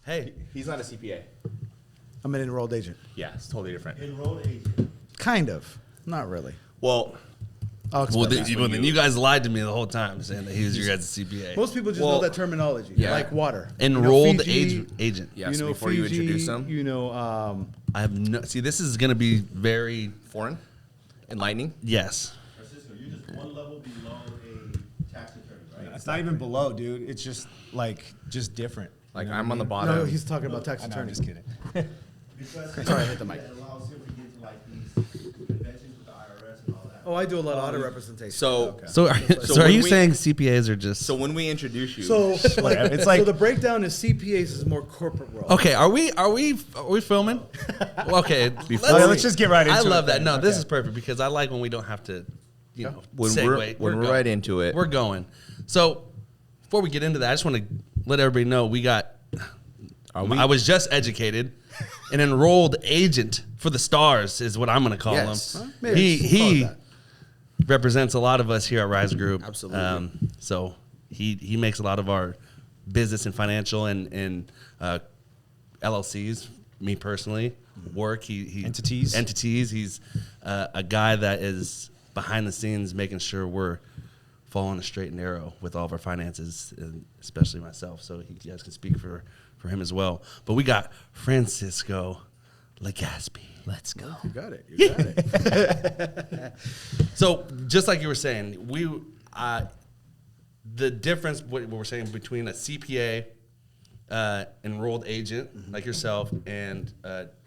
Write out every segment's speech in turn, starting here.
Hey, He's not a CPA. I'm an enrolled agent. Yeah, it's totally different. Enrolled agent. Kind of. Not really. Well, I'll explain that. then you guys lied to me the whole time saying that he was your guys' CPA. Most people just know that terminology, like water. Enrolled Fiji, agent. yes, before you introduce them. You know, I have no. See, this is gonna be very Foreign? Enlightening? Yes. Francisco, you're just one level below a tax attorney, right? It's not even below, dude. It's just different. Like, You know I'm what on the I mean? bottom. no, he's talking about tax I know, I'm attorney. just kidding. Because Sorry, I hit the mic. That allows him to get into like these conventions with the IRS and all that. Oh, I do a lot of audit representation. So, So, are when you we- saying CPAs are just? so when we introduce you, So, like, It's like- so the breakdown is CPAs is more corporate world. Okay, are we filming? Okay, let's just get right into I it love that. then. No, this Okay. is perfect because I like when we don't have to, when segue. we're going. right into it. We're going. So before we get into that, I just want to let everybody know we got. I was just educated. An enrolled agent for the Stars is what I'm going to call Yes. him. Maybe He call it represents a lot of us here at Rise Group. Absolutely. So he makes a lot of our business and financial and LLCs. Me personally, work. He Entities. He's a guy that is behind the scenes making sure we're following a straight and narrow with all of our finances, and especially myself. So you guys can speak for him as well. But we got Francisco Legaspi. Let's go. You got it. You got it. So just like you were saying, the difference what we're saying between a CPA, enrolled agent like yourself, and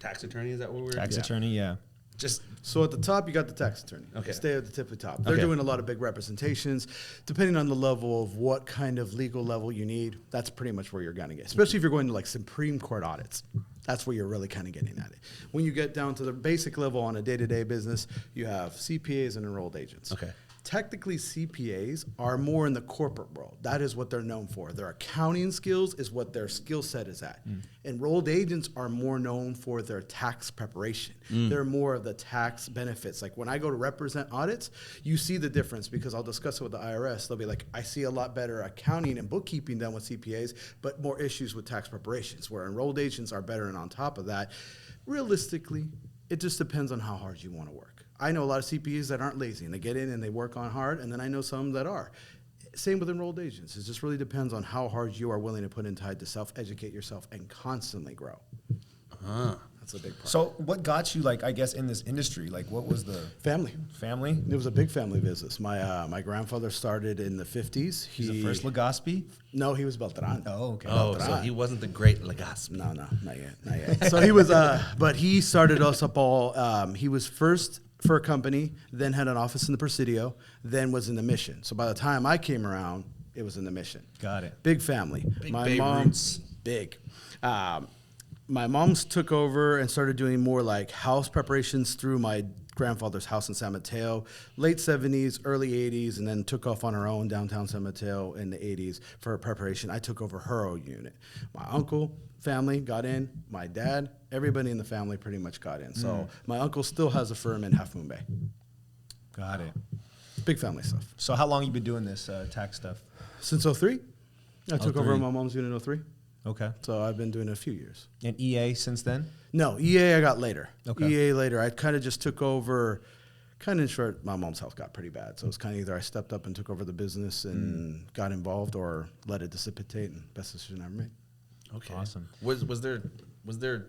tax attorney, is that what we're Tax attorney, yeah. just So at the top, you got the tax attorney. Okay. Stay at the tippy top. They're Okay. doing a lot of big representations. Depending on the level of what kind of legal level you need, that's pretty much where you're going to get. Especially if you're going to like Supreme Court audits. That's where you're really kind of getting at it. When you get down to the basic level on a day-to-day business, you have CPAs and enrolled agents. Okay. Technically, CPAs are more in the corporate world. That is what they're known for. Their accounting skills is what their skill set is at. Enrolled agents are more known for their tax preparation. They're more of the tax benefits. Like when I go to represent audits, you see the difference because I'll discuss it with the IRS. They'll be like, I see a lot better accounting and bookkeeping done with CPAs, but more issues with tax preparations, where enrolled agents are better. And on top of that, realistically, it just depends on how hard you want to work. I know a lot of CPAs that aren't lazy and they get in and they work on hard, and then I know some that are. Same with enrolled agents. It just really depends on how hard you are willing to put in time to self-educate yourself and constantly grow. That's a big part. So what got you, like, I guess, in this industry? Like, what was the Family. family? It was a big family business. My grandfather started in the 50s. He's the first Legaspi? No, he was Beltran. Oh, okay. oh, so he wasn't the great Legaspi. No, not yet. So he was, but he started us up all. He was first for a company, then had an office in the Presidio, then was in the Mission. So by the time I came around, it was in the Mission. Got it. Big family. Big My Bay mom's roots. big. My mom's took over and started doing more like house preparations through my grandfather's house in San Mateo, late 70s, early 80s, and then took off on her own downtown San Mateo in the 80s for her preparation. I took over her own unit. My uncle, family got in. My dad, everybody in the family pretty much got in. So my uncle still has a firm in Half Moon Bay. Got it. Big family stuff. So how long you been doing this tax stuff? Since 03, I took over 03. my mom's unit in 03. Okay. So I've been doing it a few years. And EA since then? No, EA I got later. Okay. EA later. I kind of just took over, kind of in short, my mom's health got pretty bad. So it's kind of either I stepped up and took over the business and got involved or let it dissipate, and best decision I ever made. Okay. Awesome. Was there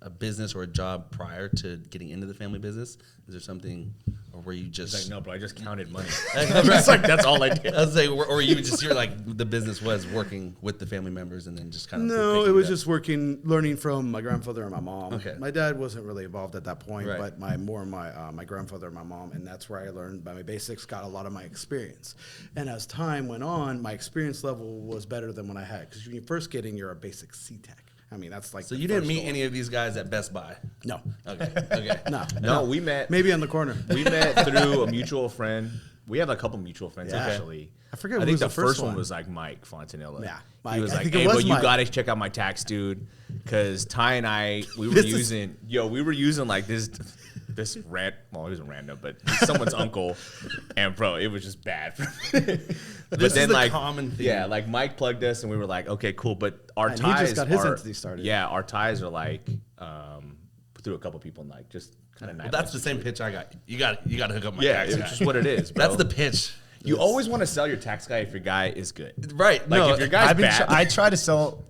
a business or a job prior to getting into the family business? Is there something, or were you just He's like, no, but I just counted money. It's like, that's all I did. I was like, or you just you're like the business was working with the family members and then just kind of No, it was just learning from my grandfather and my mom. Okay. My dad wasn't really involved at that point, Right. but my grandfather and my mom, and that's where I learned by my basics, got a lot of my experience. And as time went on, my experience level was better than when I had, because when you first get in, you're a basic C-Tech. I mean, that's like So the you didn't first meet one. any of these guys at Best Buy? No. Okay. Okay. No, we met. Maybe on the corner. We met through a mutual friend. We have a couple mutual friends, Yeah. actually. I forget I who think was the the first first one one. was like Mike Fontanilla. Yeah, He Mike. was I like, think it hey, was but you Mike. got to check out my tax, dude. Because Ty and I, we were This is- using, we were using like this. this well, he wasn't random, but he's someone's uncle, and bro, it was just bad. But This is the common thing. Yeah, like Mike plugged us, and we were like, okay, cool. But our And he ties just got his are, entity started. Yeah, our ties are like through a couple people, and like just kind of nice. Well, that's the same pitch I got. You got to hook up my Yeah, tax it's guy. just what it is, bro. That's the pitch. You always want to sell your tax guy if your guy is good. Right. Like no, if your guy's bad, I try to sell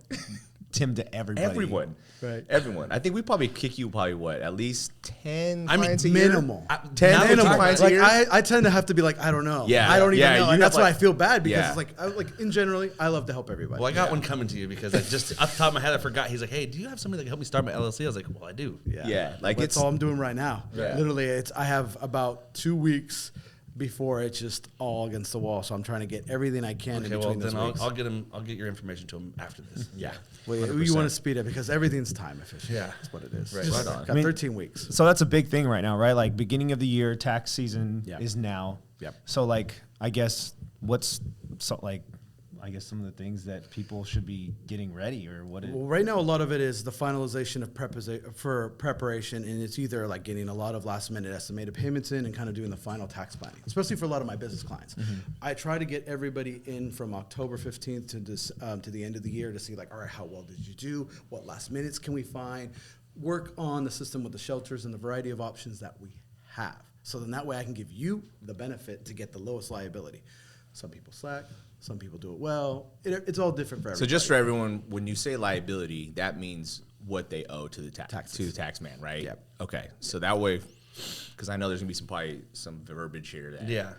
Tim to everybody. everyone. Right. Everyone. I think we probably kick you what, at least 10 I mean, clients a year? Minimal. 10 now we're Minimal. talking clients a Like year? I tend to have to be like, I don't know. Yeah. I don't even Yeah, know. you And have that's why I like- feel bad because Yeah. it's like in generally, I love to help everybody. Well, I got one coming to you because I just off the top of my head I forgot. He's like, "Hey, do you have somebody that can help me start my LLC?" I was like, "Well, I do." Yeah, like that's all I'm doing right now. Yeah. Literally, I have about 2 weeks before it's just all against the wall. So I'm trying to get everything I can Okay, in well between then those weeks. I'll get him. I'll get your information to him after this. Yeah. Well, you 100%. want to speed it because everything's time efficient. Yeah. That's what it is. Right. Just Right on. got I mean- 13 weeks. So that's a big thing right now, right? Like beginning of the year, tax season Yep. is now. Yep. So like, I guess some of the things that people should be getting ready or what it. Well, right now, a lot of it is the finalization of preparation, and it's either like getting a lot of last-minute estimated payments in and kind of doing the final tax planning, especially for a lot of my business clients. I try to get everybody in from October 15th to the end of the year to see like, all right, how well did you do? What last minutes can we find? Work on the system with the shelters and the variety of options that we have. So then that way I can give you the benefit to get the lowest liability. Some people slack. Some people do it well. It's all different for everybody. So just for everyone, when you say liability, that means what they owe to the tax man, right? Yep. Okay. So that way, because I know there's gonna be probably some verbiage here. Yeah.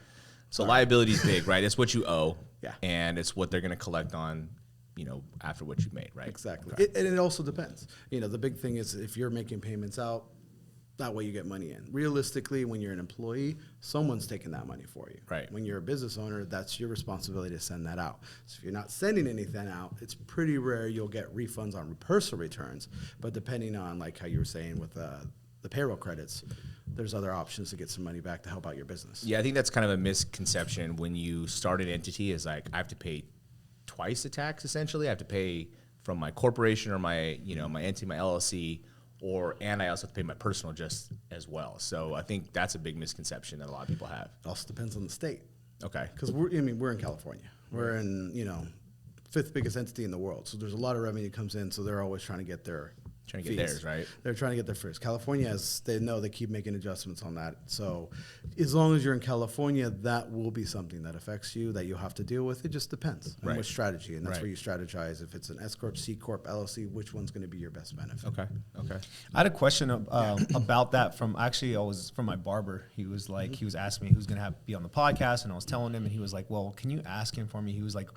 So liability is big, right? It's what you owe. Yeah. And it's what they're gonna collect on, after what you've made, right? Exactly. Okay. And it also depends. The big thing is if you're making payments out, that way you get money in. Realistically, when you're an employee, someone's taking that money for you. Right. When you're a business owner, that's your responsibility to send that out. So if you're not sending anything out, it's pretty rare you'll get refunds on personal returns. But depending on, like how you were saying with the payroll credits, there's other options to get some money back to help out your business. Yeah, I think that's kind of a misconception when you start an entity is like I have to pay twice the tax essentially. I have to pay from my corporation or my my entity, my LLC, and I also have to pay my personal just as well. So I think that's a big misconception that a lot of people have. It also depends on the state. Okay. Because we're in California. We're in, 5th biggest entity in the world. So there's a lot of revenue comes in. So they're always trying to get their Trying to get fees. theirs, right? They're trying to get their first. California, as they know, they keep making adjustments on that. So as long as you're in California, that will be something that affects you that you'll have to deal with. It just depends on Right. which strategy. And that's Right. where you strategize. If it's an S Corp, C Corp, LLC, which one's going to be your best benefit? Okay. I had a question about that from my barber. He was like, he was asking me who's going to be on the podcast, and I was telling him, and he was like, well, can you ask him for me? He was like,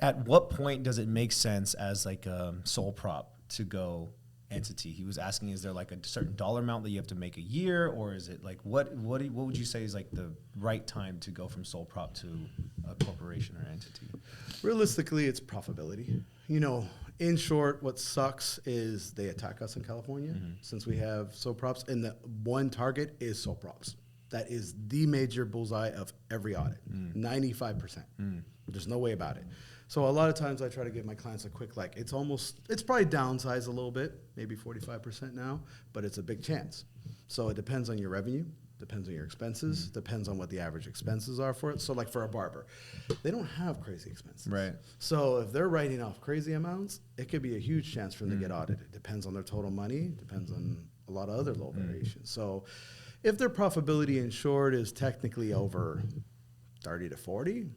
at what point does it make sense as like a sole prop to go entity? He was asking, is there like a certain dollar amount that you have to make a year, or is it like what would you say is like the right time to go from sole prop to a corporation or entity? Realistically, it's profitability. In short, what sucks is they attack us in California since we have sole props, and the one target is sole props. That is the major bullseye of every audit, 95%. There's no way about it. So a lot of times I try to give my clients a quick, it's probably downsized a little bit, maybe 45% now, but it's a big chance. So it depends on your revenue, depends on your expenses, depends on what the average expenses are for it. So like for a barber, they don't have crazy expenses. Right. So if they're writing off crazy amounts, it could be a huge chance for them to get audited. Depends on their total money, depends on a lot of other little variations. So if their profitability in short is technically over 30 to 40,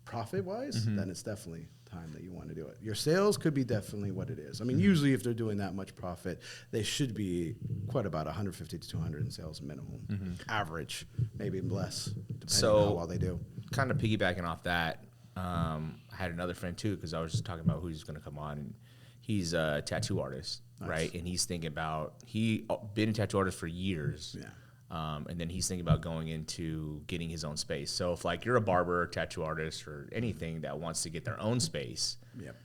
profit-wise, then it's definitely time that you want to do it. Your sales could be definitely what it is. I mean, usually if they're doing that much profit, they should be quite about 150 to 200 in sales minimum. Average, maybe less, depending on how well they do. Kind of piggybacking off that, I had another friend too, because I was just talking about who's going to come on, and he's a tattoo artist, right? And he's thinking about, been a tattoo artist for years. Yeah. And then he's thinking about going into getting his own space. So if like you're a barber, tattoo artist, or anything that wants to get their own space, Yep.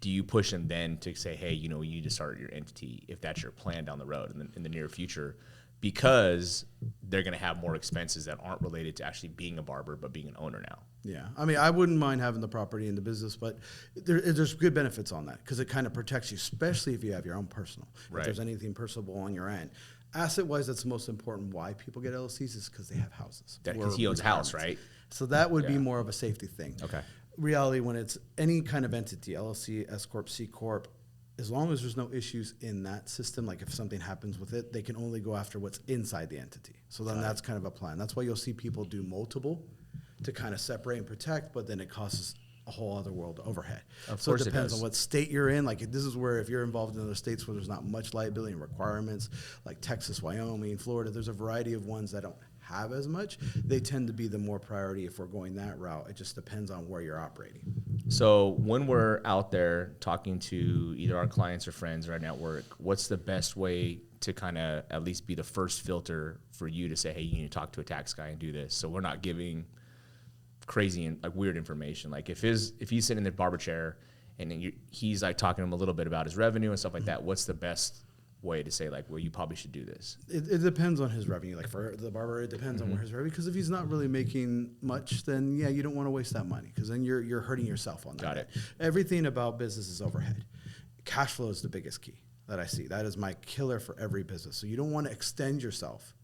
do you push them then to say, hey, you need to start your entity if that's your plan down the road in the near future? Because they're going to have more expenses that aren't related to actually being a barber, but being an owner now. Yeah, I mean, I wouldn't mind having the property in the business, but there's good benefits on that because it kind of protects you, especially if you have your own personal. Right. If there's anything personable on your end, Asset-wise, that's the most important why people get LLCs is because they have houses. Because or he owns a house, requirements. right? So that would be Yeah. more of a safety thing. Okay. Reality, when it's any kind of entity, LLC, S Corp, C Corp, as long as there's no issues in that system, like if something happens with it, they can only go after what's inside the entity. So then that's kind of a plan. That's why you'll see people do multiple to kind of separate and protect, but then it causes a whole other world of overhead. Of So course it it depends does. on what state you're in. Like this is where if you're involved in other states where there's not much liability and requirements, like Texas, Wyoming, Florida, there's a variety of ones that don't have as much. They tend to be the more priority if we're going that route. It just depends on where you're operating. So when we're out there talking to either our clients or friends or our network, what's the best way to kind of at least be the first filter for you to say, hey, you need to talk to a tax guy and do this? So we're not giving crazy and like weird information. Like if he's sitting in the barber chair and then he's like talking to him a little bit about his revenue and stuff like that, what's the best way to say like, well, you probably should do this? It depends on his revenue. Like for the barber, it depends on where his revenue. Because if he's not really making much, then yeah, you don't want to waste that money because then you're hurting yourself on that. Got it. Everything about business is overhead. Cash flow is the biggest key that I see. That is my killer for every business. So you don't want to extend yourself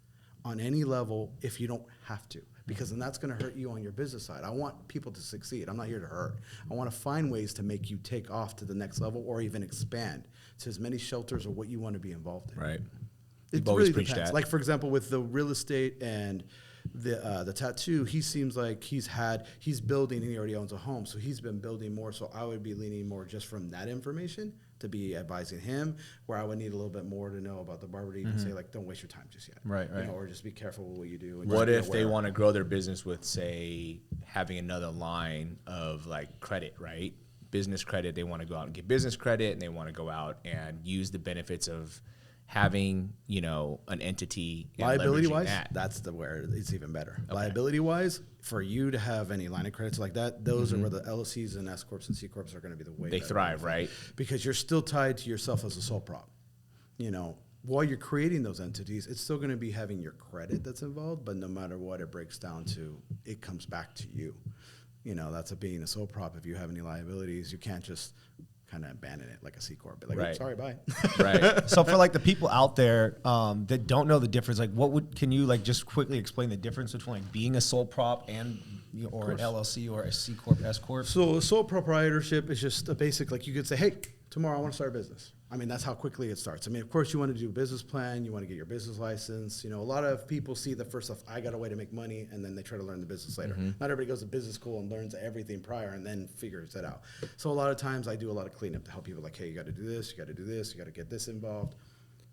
on any level if you don't have to, because then that's going to hurt you on your business side. I want people to succeed. I'm not here to hurt. I want to find ways to make you take off to the next level or even expand to as many shelters or what you want to be involved in. Right. It You've always really preached depends. that. Like for example, with the real estate and the tattoo, he seems like he's building and he already owns a home, so he's been building more. So I would be leaning more just from that information to be advising him, where I would need a little bit more to know about the barber to even say like, don't waste your time just yet, Right, You right. know, or just be careful with what you do. And What just be if they aware. want to grow their business with, say, having another line of like credit, right? Business credit. They want to go out and get business credit, and they want to go out and use the benefits of having, you know, an entity and Liability leveraging wise, that. that's where it's even better. Okay. Liability wise, for you to have any line of credits like that, those are where the LLCs and S Corps and C Corps are going to be the way They better thrive, benefit. right? Because you're still tied to yourself as a sole prop. You know, while you're creating those entities, it's still going to be having your credit that's involved, but no matter what it breaks down to, it comes back to you. You know, that's being a sole prop. If you have any liabilities, you can't just kind of abandon it like a C Corp. Be like, Right. "Oh, sorry, bye." Right. So for like the people out there that don't know the difference, like can you like just quickly explain the difference between like being a sole prop and or an LLC or a C Corp, S Corp? So sole proprietorship is just a basic, like you could say, hey, tomorrow I want to start a business. I mean, that's how quickly it starts. I mean, of course, you want to do a business plan. You want to get your business license. You know, a lot of people see the first stuff, I got a way to make money, and then they try to learn the business later. Not everybody goes to business school and learns everything prior and then figures it out. So a lot of times I do a lot of cleanup to help people like, hey, you got to do this, you got to do this, you got to get this involved.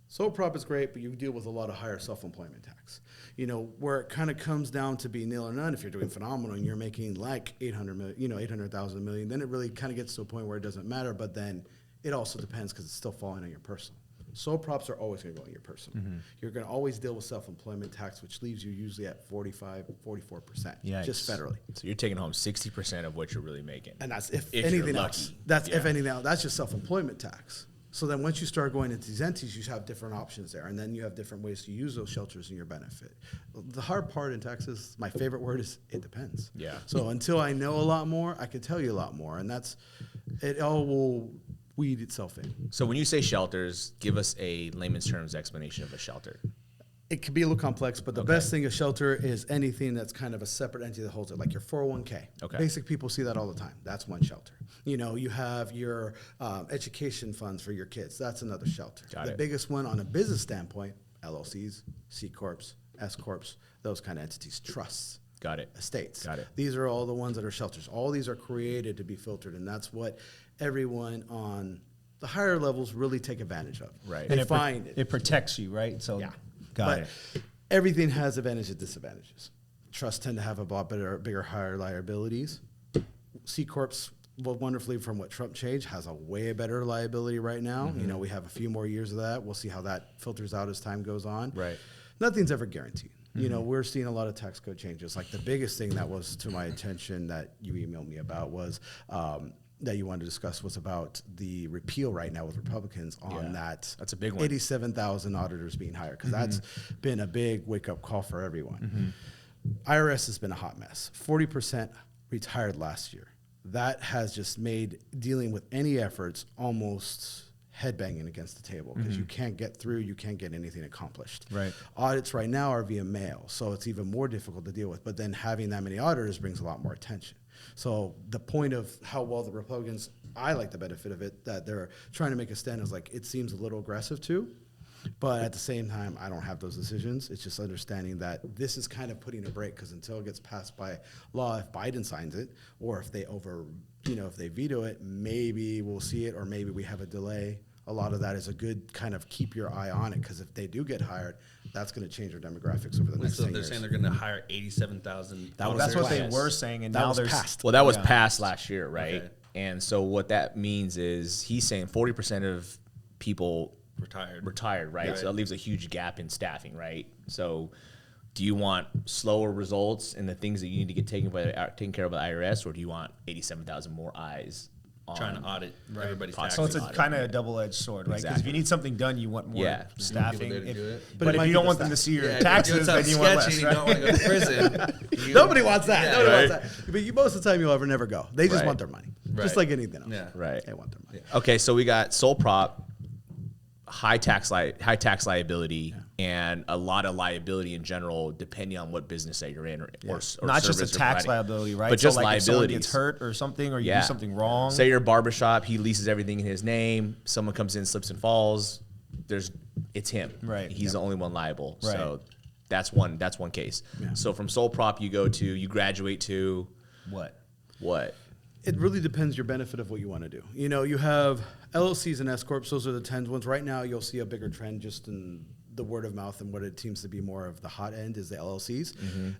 Sole prop is great, but you deal with a lot of higher self-employment tax. You know, where it kind of comes down to be nil or none. If you're doing phenomenal and you're making like 800 million, you know, 800,000 million, then it really kind of gets to a point where it doesn't matter. But then it also depends because it's still falling on your personal. Sole props are always going to go on your personal. You're going to always deal with self-employment tax, which leaves you usually at 44%, Yikes. just federally. So you're taking home 60% of what you're really making. And that's if you're anything lucky. else. That's if Yeah. anything else. That's just self-employment tax. So then once you start going into these entities, you have different options there. And then you have different ways to use those shelters in your benefit. The hard part in taxes, my favorite word is it depends. Yeah. So until I know a lot more, I can tell you a lot more. And that's, it all will weed itself in. So when you say shelters, give us a layman's terms explanation of a shelter. It can be a little complex, but the best thing a shelter is anything that's kind of a separate entity that holds it, like your 401k. Okay. Basic people see that all the time. That's one shelter. You know, you have your education funds for your kids. That's another shelter. Got The it. biggest one on a business standpoint, LLCs, C Corps, S Corps, those kind of entities, trusts. Got it. Estates. Got it. These are all the ones that are shelters. All these are created to be filtered, and that's what everyone on the higher levels really take advantage of. Right. They And find it. It protects you, right? So Yeah. got But it. everything has advantages and disadvantages. Trusts tend to have a lot bigger, higher liabilities. C Corps, well, wonderfully from what Trump changed, has a way better liability right now. You know, we have a few more years of that. We'll see how that filters out as time goes on. Right. Nothing's ever guaranteed. You know, we're seeing a lot of tax code changes. Like the biggest thing that was to my attention that you emailed me about was that you wanted to discuss was about the repeal right now with Republicans on Yeah, that. that's a big one. 87,000 auditors being hired, because that's been a big wake-up call for everyone. IRS has been a hot mess. 40% retired last year. That has just made dealing with any efforts almost headbanging against the table because you can't get through, you can't get anything accomplished. Right. Audits right now are via mail, so it's even more difficult to deal with. But then having that many auditors brings a lot more attention. So the point of how well the Republicans, I like the benefit of it, that they're trying to make a stand is like, it seems a little aggressive too. But at the same time, I don't have those decisions. It's just understanding that this is kind of putting a break, because until it gets passed by law, if Biden signs it, or if they if they veto it, maybe we'll see it, or maybe we have a delay. A lot of that is a good kind of keep your eye on it, because if they do get hired, that's going to change our demographics over the next 10 they're years. saying they're going to hire 87,000. That's what they passed. were saying, and That now was there's passed. Well, that was Yeah. passed last year, right? Okay. And so what that means is he's saying 40% of people Retired. right? Right. So that leaves a huge gap in staffing, right? So do you want slower results in the things that you need to get taken care of by the IRS, or do you want 87,000 more eyes trying to audit everybody's Possibly. taxes? So it's a Audit, kind of a double-edged sword, right? Because if Exactly. you need something done, you want more Yeah. staffing. People there to do it. But it if might you be don't the want them to staff. see your Yeah, if taxes, you're then doing you want something less, sketchy and you right? don't want to go to prison. Nobody wants that. Yeah, Nobody right. wants that. But most of the time, you'll ever never go. They just Right. want their money, Right. just like anything else. Yeah. Right. They want their money. Okay, so we got sole prop, high tax liability, and a lot of liability in general, depending on what business that you're in, or Not just a service you're tax providing. liability, right? But So, just like if someone liabilities. gets hurt or something, or you Yeah. do something wrong. Say you're a barbershop, he leases everything in his name. Someone comes in, slips and falls. It's him. Right. He's the only one liable. Right. So that's one case. So from sole prop, you graduate to what? It really depends your benefit of what you want to do. You have LLCs and S Corps. Those are the trend ones. Right now, you'll see a bigger trend just in the word of mouth, and what it seems to be more of the hot end is the LLCs.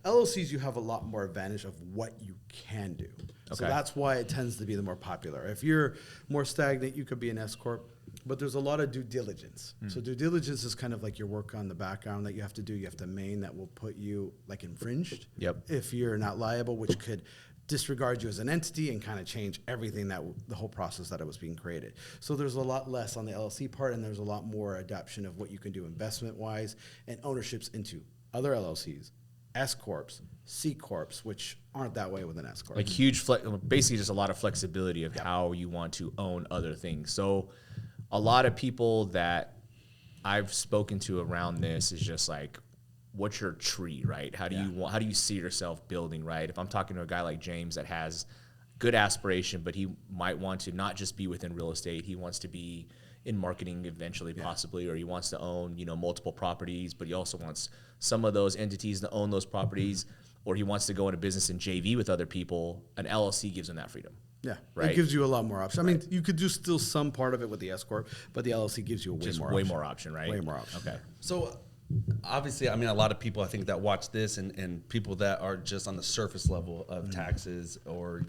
LLCs, you have a lot more advantage of what you can do. So Okay. that's why it tends to be the more popular. If you're more stagnant, you could be an S Corp. But there's a lot of due diligence. So due diligence is kind of like your work on the background that you have to do. You have to main that will put you like infringed. Yep. If you're not liable, which could disregard you as an entity and kind of change everything the whole process that it was being created. So there's a lot less on the LLC part, and there's a lot more adoption of what you can do investment-wise and ownerships into other LLCs, S Corps, C Corps, which aren't that way with an S Corp. Like basically just a lot of flexibility of how you want to own other things. So a lot of people that I've spoken to around this is just like, what's your tree, right? How do you see yourself building, right? If I'm talking to a guy like James that has good aspiration, but he might want to not just be within real estate, he wants to be in marketing eventually, possibly, or he wants to own, multiple properties, but he also wants some of those entities to own those properties, or he wants to go into business and JV with other people. An LLC gives him that freedom. Yeah, Right. it gives you a lot more options. I mean, you could do still some part of it with the S Corp, but the LLC gives you Way more option, right? Way more option. Okay. So obviously, I mean, a lot of people I think that watch this and people that are just on the surface level of taxes, or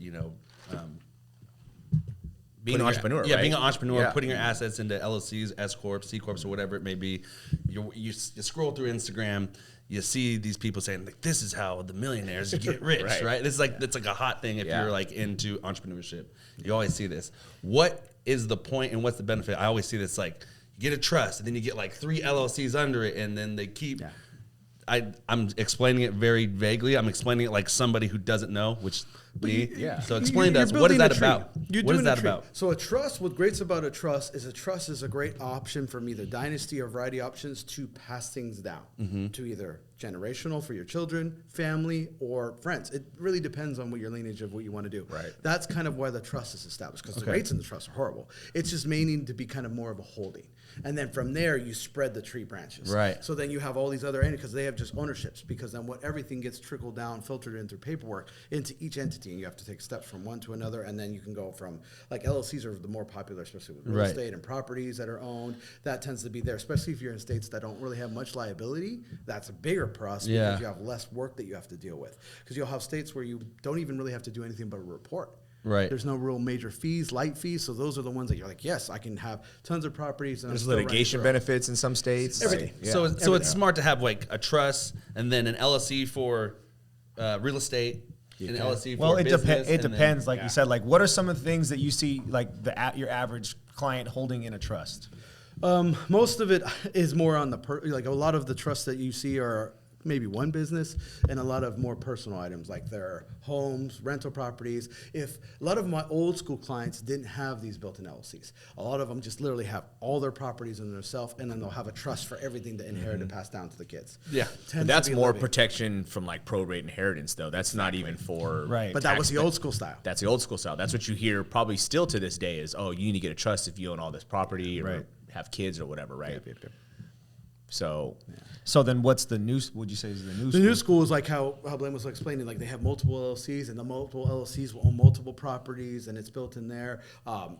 Being an entrepreneur, yeah, right? being an entrepreneur, Yeah. putting your assets into LLCs, S Corps, C Corps, or whatever it may be. You scroll through Instagram, you see these people saying like, "This is how the millionaires get rich," Right. right? It's like a hot thing if Yeah. you're like into entrepreneurship. You always see this. What is the point and what's the benefit? I always see this like, you get a trust and then you get like 3 LLCs under it, and then they keep. Yeah. I'm explaining it very vaguely. I'm explaining it like somebody who doesn't know, which me. yeah. So explain to You're us, what is building that a tree. about? You're What is doing that a tree. about? So a trust, what's great about a trust is a great option from either dynasty or variety options to pass things down to either generational for your children, family, or friends. It really depends on what your lineage of what you want to do. Right. That's kind of why the trust is established, because the rates in the trust are horrible. It's just meaning to be kind of more of a holding. And then from there, you spread the tree branches. Right. So then you have all these other entities, because they have just ownerships, because then everything gets trickled down, filtered in through paperwork into each entity, and you have to take steps from one to another, and then you can go from, like LLCs are the more popular, especially with real Right. estate and properties that are owned. That tends to be there, especially if you're in states that don't really have much liability. That's a bigger plus, Yeah. because you have less work that you have to deal with. Because you'll have states where you don't even really have to do anything but a report. Right. There's no real major fees, light fees. So those are the ones that you're like, yes, I can have tons of properties. And I'm There's still running litigation through. benefits in some states. Everything. Like, yeah. So it's smart to have like a trust and then an LLC for real estate, an LLC for Well, it business. It and depends. then- Like you said, like what are some of the things that you see like your average client holding in a trust? Most of it is more on like a lot of the trusts that you see are maybe one business, and a lot of more personal items like their homes, rental properties. If a lot of my old school clients didn't have these built-in LLCs, a lot of them just literally have all their properties in themselves, and then they'll have a trust for everything to inherit and pass down to the kids. Yeah. But Tends that's to be more living. protection from like probate inheritance, though. That's not even for Right. But that was tax- the old school style. That's the old school style. That's what you hear probably still to this day is, oh, you need to get a trust if you own all this property or Right. have kids or whatever, right? So So then what's the new, would you say is the new The school? new school is like how Blaine was explaining, like they have multiple LLCs, and the multiple LLCs will own multiple properties, and it's built in there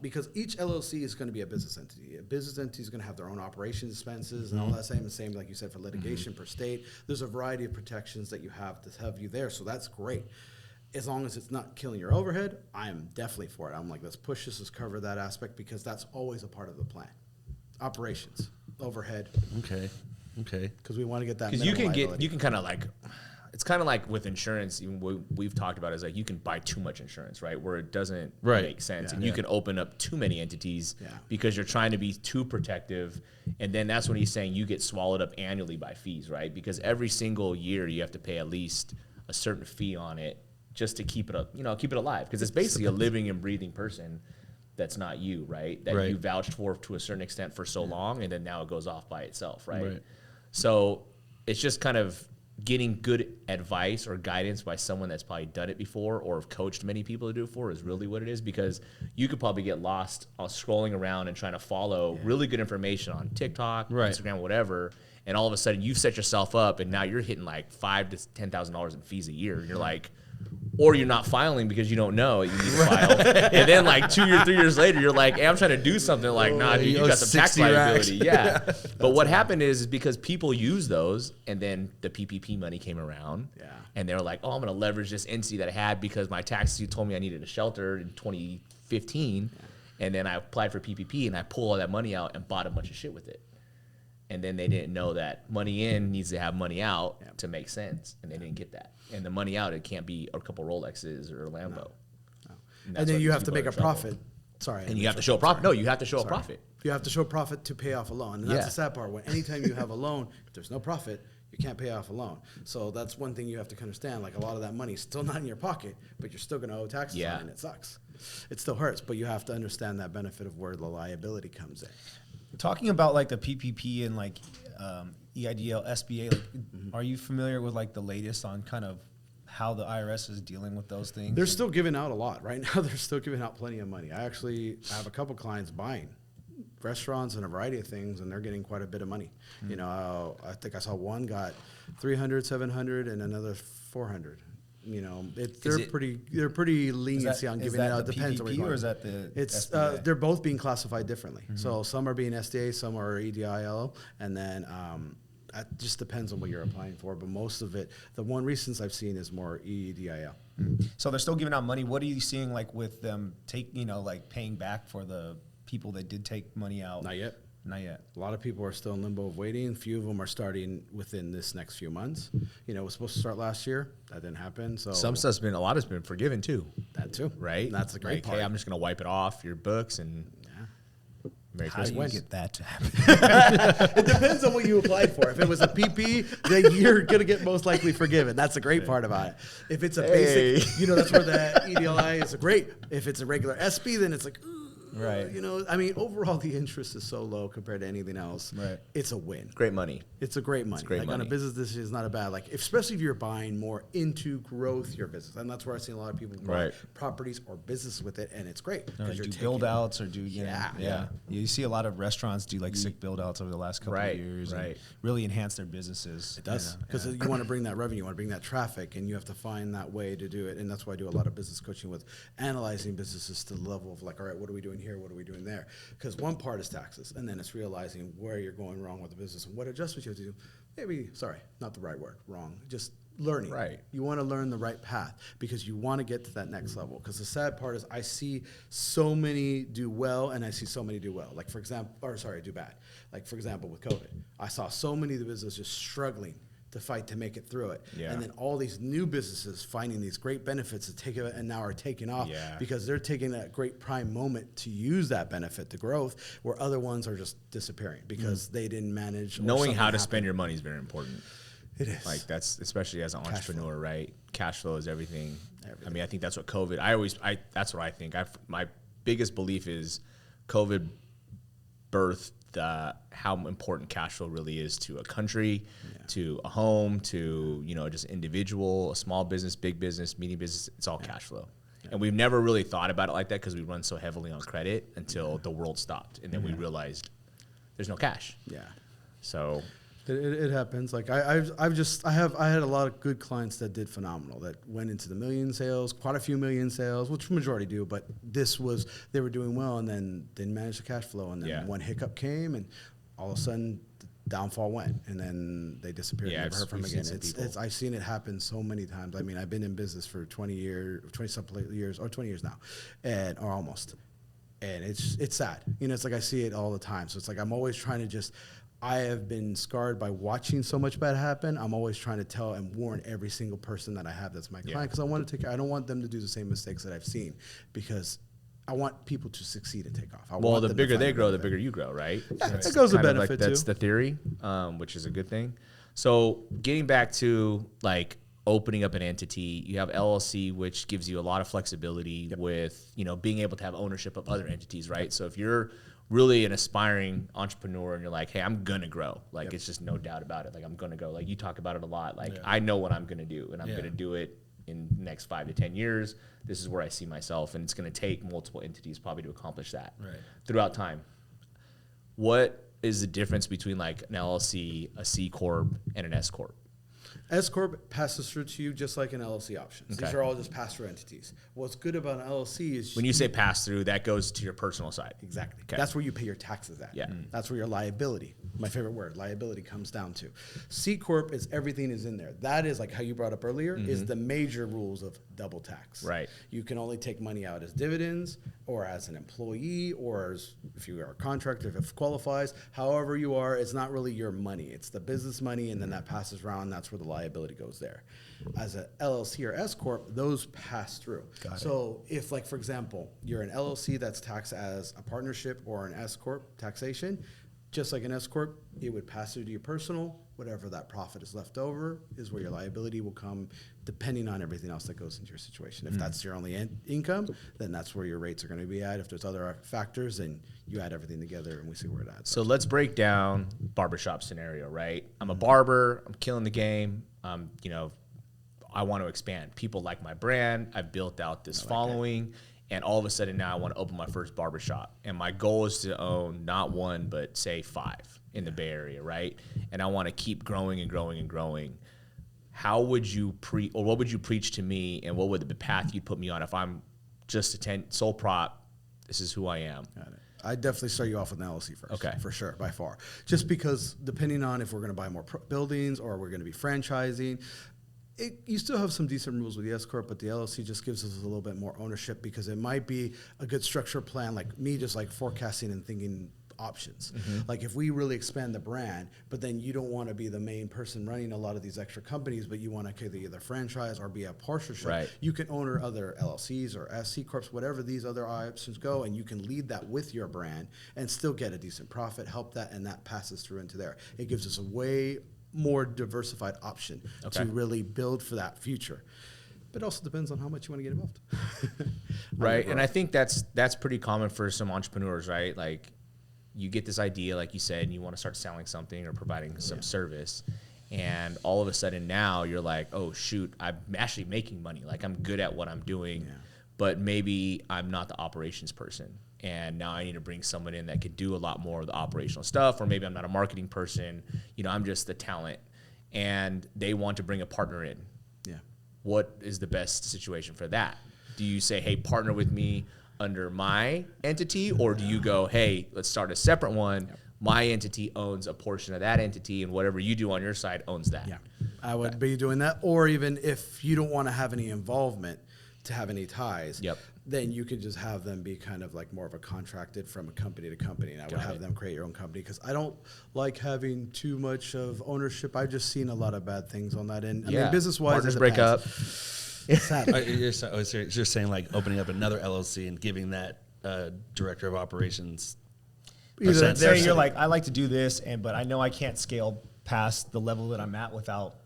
because each LLC is going to be a business entity. A business entity is going to have their own operations expenses and all that same, like you said, for litigation per state. There's a variety of protections that you have to have you there, so that's great. As long as it's not killing your overhead, I am definitely for it. I'm like, let's push this, let's cover that aspect because that's always a part of the plan. Operations, overhead, Okay. because we want to get that. because you minimal can liability. you can kind of like, it's kind of like with insurance, even we've talked about is like you can buy too much insurance, right? Where it doesn't Right. make sense. Yeah. And you can open up too many entities Yeah. because you're trying to be too protective. And then that's when he's saying you get swallowed up annually by fees, right? Because every single year you have to pay at least a certain fee on it just to keep it up, keep it alive. Because it's basically a living and breathing person that's not you, right? That Right. you vouched for to a certain extent for so long, and then now it goes off by itself, right? Right. So it's just kind of getting good advice or guidance by someone that's probably done it before or have coached many people to do it before is really what it is, because you could probably get lost on scrolling around and trying to follow really good information on TikTok, Right. Instagram, whatever, and all of a sudden you've set yourself up and now you're hitting like $5,000 to $10,000 in fees a year, and you're like, or you're not filing because you don't know you need to file. And then like 2 or 3 years later, you're like, hey, I'm trying to do something. Like, nah, dude, you owe got some tax 60 racks. liability. Yeah. But what happened is because people use those, and then the PPP money came around. Yeah. And they're like, oh, I'm going to leverage this entity that I had because my tax told me I needed a shelter in 2015. And then I applied for PPP and I pulled all that money out and bought a bunch of shit with it. And then they didn't know that money in needs to have money out to make sense. And they didn't get that. And the money out, it can't be a couple Rolexes or a Lambo. And then you have to make a profit. Sorry. And you have to show a profit. No, you have to show a profit. You have to show profit to pay off a loan. And that's Yeah. the sad part. When anytime you have a loan, if there's no profit, you can't pay off a loan. So that's one thing you have to understand. Like a lot of that money is still not in your pocket, but you're still going to owe taxes Yeah. on it, and it sucks. It still hurts, but you have to understand that benefit of where the liability comes in. Talking about like the PPP and like EIDL, SBA, like, are you familiar with like the latest on kind of how the IRS is dealing with those things? They're still giving out a lot. Right now, they're still giving out plenty of money. I actually have a couple clients buying restaurants and a variety of things, and they're getting quite a bit of money. You know, I think I saw one got 300, 700, and another 400. You know, they're pretty leniency on is giving it that out. the Depends on where PPP you're or going. is that the It's SBA? they're both being classified differently. So some are being SDA, some are EDIL, and then it just depends on what you're applying for. But most of it, the one recent I've seen is more EDIL. So they're still giving out money. What are you seeing like with them like paying back for the people that did take money out? Not yet. Not yet. A lot of people are still in limbo of waiting. Few of them are starting within this next few months. You know, it was supposed to start last year. That didn't happen. So A lot has been forgiven too, that too, right? And that's the great like, part. Hey, I'm just going to wipe it off your books and Merry How do Christmas. you get that to happen? It depends on what you applied for. If it was a PP, then you're gonna get most likely forgiven. That's the great part about it. If it's a basic, that's where the EDLI is great. If it's a regular SB, then it's like, Right. I mean, overall the interest is so low compared to anything else. Right. It's a win. Great money. It's a great money. great On a money. business decision is not a bad, especially if you're buying more into growth your business. And that's where I've seen a lot of people buy Right. properties or business with it, and it's great. Or 'cause do taking- build outs or do Yeah. You see a lot of restaurants do like sick build outs over the last couple Right, of years and right. really enhance their businesses. It does, because you want to bring that revenue, you want to bring that traffic, and you have to find that way to do it. And that's why I do a lot of business coaching with analyzing businesses to the level of all right, what are we doing here? What are we doing there? Because one part is taxes, and then it's realizing where you're going wrong with the business and what adjustments you have to do. Maybe, sorry, not the right word, wrong. Just learning. Right. You want to learn the right path because you want to get to that next level. Because the sad part is I see so many do well and I see so many do well. Do bad. Like, for example, with COVID, I saw so many of the businesses just struggling to fight to make it through it. Yeah. And then all these new businesses finding these great benefits to take it and now are taking off Yeah. because they're taking that great prime moment to use that benefit to growth, where other ones are just disappearing because they didn't manage. Or Knowing something how to happened. spend your money is very important. It is. Like that's especially as an Cash flow. entrepreneur, right? Cash flow is everything. I mean, I think that's what COVID. That's what I think. My biggest belief is COVID birthed how important cash flow really is to a country, to a home, to just individual, a small business, big business, medium business. It's all cash flow. And we've never really thought about it like that because we run so heavily on credit until the world stopped, and then we realized there's no cash. Yeah. So It happens. Like I had a lot of good clients that did phenomenal, that went into the million sales, quite a few million sales, which majority do, but they were doing well, and then didn't manage the cash flow, and then one hiccup came, and all of a sudden the downfall went, and then they disappeared. Yeah, Never heard from we've them seen again. some people. I've seen it happen so many times. I mean, I've been in business for 20 something years, or 20 years now, or almost. And it's sad. It's like I see it all the time. So it's like I'm always trying to I have been scarred by watching so much bad happen. I'm always trying to tell and warn every single person that I have that's my client, because I want to I don't want them to do the same mistakes that I've seen, because I want people to succeed and take off. well, the bigger they grow, the bigger you grow, right? Yeah, That's that goes with kind of benefit That's too. the theory, which is a good thing. So getting back to like opening up an entity, you have LLC, which gives you a lot of flexibility with being able to have ownership of other entities, right? So if you're really an aspiring entrepreneur and you're like, hey, I'm gonna grow, like it's just no doubt about it, like I'm gonna grow, like you talk about it a lot, like I know what I'm gonna do, and I'm gonna do it in the next 5 to 10 years. This is where I see myself, and it's gonna take multiple entities probably to accomplish that throughout time. What is the difference between like an LLC, a C Corp, and an S Corp? S Corp passes through to you just like an LLC options. These are all just pass-through entities. What's good about an LLC is When you say pass through, that goes to your personal side. exactly. Okay. That's where you pay your taxes at. Yeah. That's where your liability, my favorite word, liability comes down to. C Corp is everything is in there. That is like how you brought up earlier, is the major rules of double tax. Right. You can only take money out as dividends or as an employee or as, if you are a contractor, if it qualifies, however you are, it's not really your money. It's the business money, and then that passes around. That's where the liability goes there. As a LLC or S Corp, those pass through. So if, like, for example, you're an LLC that's taxed as a partnership or an S Corp taxation, just like an S Corp, it would pass through to your personal. Whatever that profit is left over is where your liability will come, depending on everything else that goes into your situation. If that's your only income, then that's where your rates are going to be at. If there's other factors, then you add everything together and we see where it adds. So let's break down barbershop scenario, right? I'm a barber, I'm killing the game. I want to expand. People like my brand. I've built out this following. And all of a sudden now I want to open my first barbershop. And my goal is to own not one, but say 5 in the Bay Area, right? And I want to keep growing and growing and growing. How would you what would you preach to me, and what would the path you'd put me on if I'm just a sole prop? This is who I am. Got it. I'd definitely start you off with an LLC first. Okay. For sure, by far. Just because depending on if we're going to buy more buildings or we're going to be franchising, you still have some decent rules with the S Corp, but the LLC just gives us a little bit more ownership, because it might be a good structure plan, like me just like forecasting and thinking options. Like if we really expand the brand, but then you don't want to be the main person running a lot of these extra companies, but you want to either franchise or be a partnership, Right. you can own other LLCs or C Corps, whatever these other options go, and you can lead that with your brand and still get a decent profit, help that, and that passes through into there. It gives us a way more diversified option Okay. to really build for that future. But it also depends on how much you want to get involved. Right. And I think that's pretty common for some entrepreneurs, right? Like you get this idea, like you said, and you want to start selling something or providing some service. And all of a sudden now you're like, oh, shoot, I'm actually making money. Like I'm good at what I'm doing, but maybe I'm not the operations person. And now I need to bring someone in that could do a lot more of the operational stuff, or maybe I'm not a marketing person. I'm just the talent, and they want to bring a partner in. Yeah. What is the best situation for that? Do you say, hey, partner with me under my entity, or do you go, hey, let's start a separate one. My entity owns a portion of that entity, and whatever you do on your side owns that. Yeah, I would be doing that. Or even if you don't want to have any involvement to have any ties, then you could just have them be kind of like more of a contracted from a company to company. And I would have them create your own company, because I don't like having too much of ownership. I've just seen a lot of bad things on that end. I mean, business-wise, partners it break depends. up. Sadly. You're saying like opening up another LLC and giving that director of operations Saying percent. you're like, I like to do this, but I know I can't scale past the level that I'm at without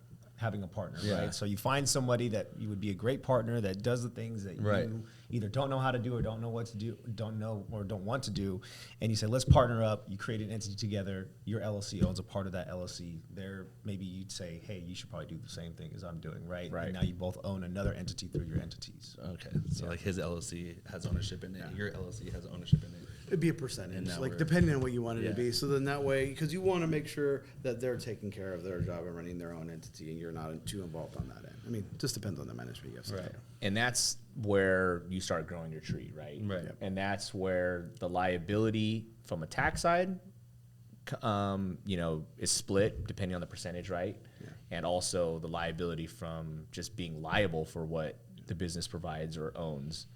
having a partner, Yeah. right? So you find somebody that you would be a great partner that does the things that Right. you either don't know how to do or don't know what to do, don't know or don't want to do, and you say, let's partner up. You create an entity together. Your LLC owns a part of that LLC. There, maybe you'd say, hey, you should probably do the same thing as I'm doing, right? Right. And now you both own another entity through your entities. Okay, so like his LLC has ownership in it, your LLC has ownership in it. It'd be a percentage, And now like we're- depending on what you want it Yeah. to be. So then that way, because you want to make sure that they're taking care of their job and running their own entity, and you're not too involved on that end. I mean, just depends on the management you have. set Right. up. And that's where you start growing your tree, right? Right. Yep. And that's where the liability from a tax side, is split depending on the percentage, right? Yeah. And also the liability from just being liable for what the business provides or owns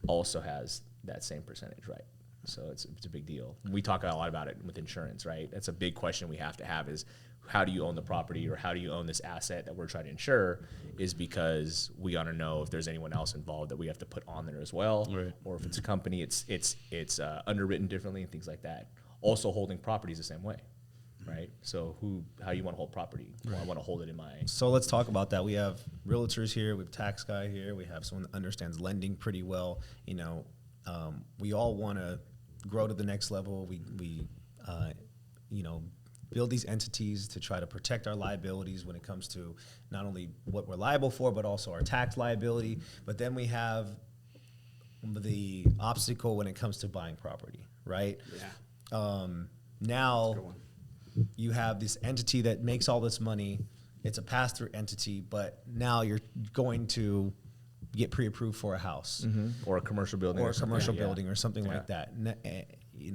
also has that same percentage, right? So it's a big deal. We talk a lot about it with insurance, right? That's a big question we have to have is how do you own the property or how do you own this asset that we're trying to insure, is because we want to know if there's anyone else involved that we have to put on there as well. Right. Or if it's a company, it's underwritten differently and things like that. Also holding property is the same way, right? So how you want to hold property? Well, I want to hold it in my... So let's talk about that. We have realtors here, we have tax guy here, we have someone that understands lending pretty well. We all want to grow to the next level. We build these entities to try to protect our liabilities when it comes to not only what we're liable for, but also our tax liability. But then we have the obstacle when it comes to buying property, right? Yeah. Now Good one. you have this entity that makes all this money. It's a pass-through entity, but now you're going to get pre-approved for a house Or a commercial building. or a something, commercial yeah. building or something like that.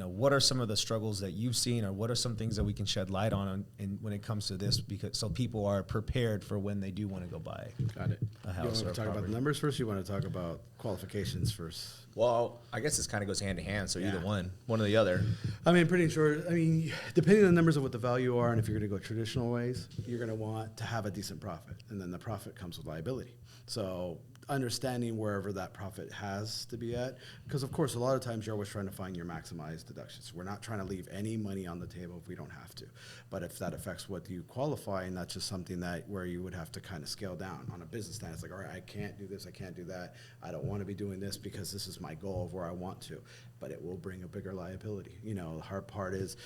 What are some of the struggles that you've seen, or what are some things that we can shed light on when it comes to this, because so people are prepared for when they do want to go buy Got it. a You house want or to a talk about property? the numbers first? Or you want to talk about qualifications first? Well, I guess this kind of goes hand in hand, so either Yeah. one or the other. I mean, pretty sure. I mean, depending on the numbers of what the value are, and if you're going to go traditional ways, you're going to want to have a decent profit, and then the profit comes with liability. So understanding wherever that profit has to be at, because of course, a lot of times you're always trying to find your maximized deductions. We're not trying to leave any money on the table if we don't have to. But if that affects what you qualify, and that's just something that where you would have to kind of scale down on a business stand. It's like, all right, I can't do this, I can't do that. I don't want to be doing this because this is my goal of where I want to. But it will bring a bigger liability. The hard part is,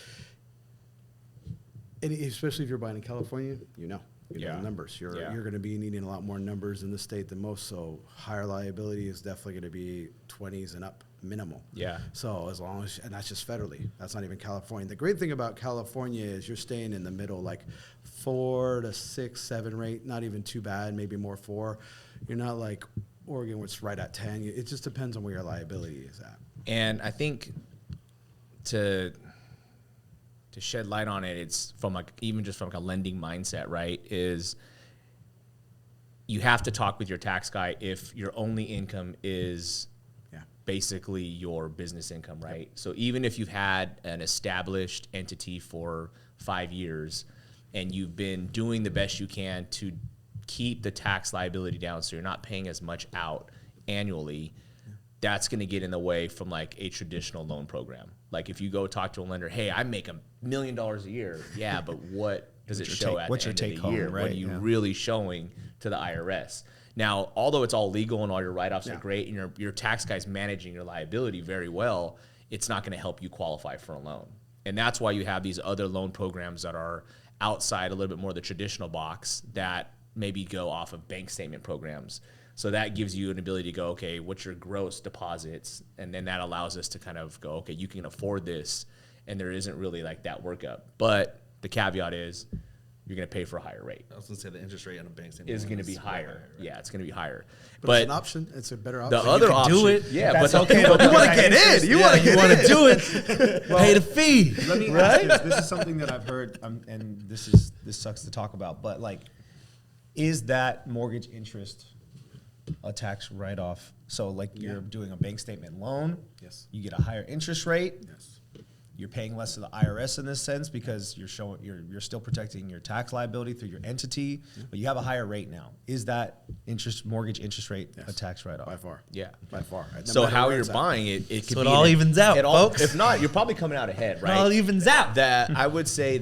and especially if you're buying in California, you know Yeah. the numbers. You're Yeah. going to be needing a lot more numbers in the state than most. So higher liability is definitely going to be 20s and up minimal. Yeah. So as long as, and that's just federally. That's not even California. The great thing about California is you're staying in the middle, like 4 to 6, 7 rate. Not even too bad. Maybe more 4. You're not like Oregon, where it's right at 10. It just depends on where your liability is at. And I think to shed light on it, it's from even just from a lending mindset, right? Is you have to talk with your tax guy if your only income is basically your business income, right? So even if you've had an established entity for 5 years and you've been doing the best you can to keep the tax liability down so you're not paying as much out annually, that's going to get in the way from like a traditional loan program. Like if you go talk to a lender, hey, I make $1 million a year. Yeah, but what does it show at the end of the year? What are you really showing to the IRS? Now, although it's all legal and all your write-offs are great and your tax guy's managing your liability very well, it's not going to help you qualify for a loan. And that's why you have these other loan programs that are outside a little bit more of the traditional box that maybe go off of bank statement programs. So that gives you an ability to go, okay, what's your gross deposits? And then that allows us to kind of go, okay, you can afford this. And there isn't really like that workup. But the caveat is you're going to pay for a higher rate. I was going to say the interest rate on a bank statement Is going to be way higher. right? Yeah, it's going to be higher. But it's an option. It's a better option. The other option, do it. yeah, That's but okay. but You want wanna to get in. You want to get in. do it. Pay the fee. Let me ask this. This is something that I've heard, and this sucks to talk about, but like, is that mortgage interest a tax write-off? So like you're doing a bank statement loan. Yes. You get a higher interest rate. Yes. You're paying less to the IRS in this sense because you're still protecting your tax liability through your entity, but you have a higher rate now. Is that mortgage interest rate a tax write-off? By far. Yeah. By far. No So matter how where you're it's at. buying it, it could So it be all evens out, folks. If not, you're probably coming out ahead, right? It all evens out. That I would say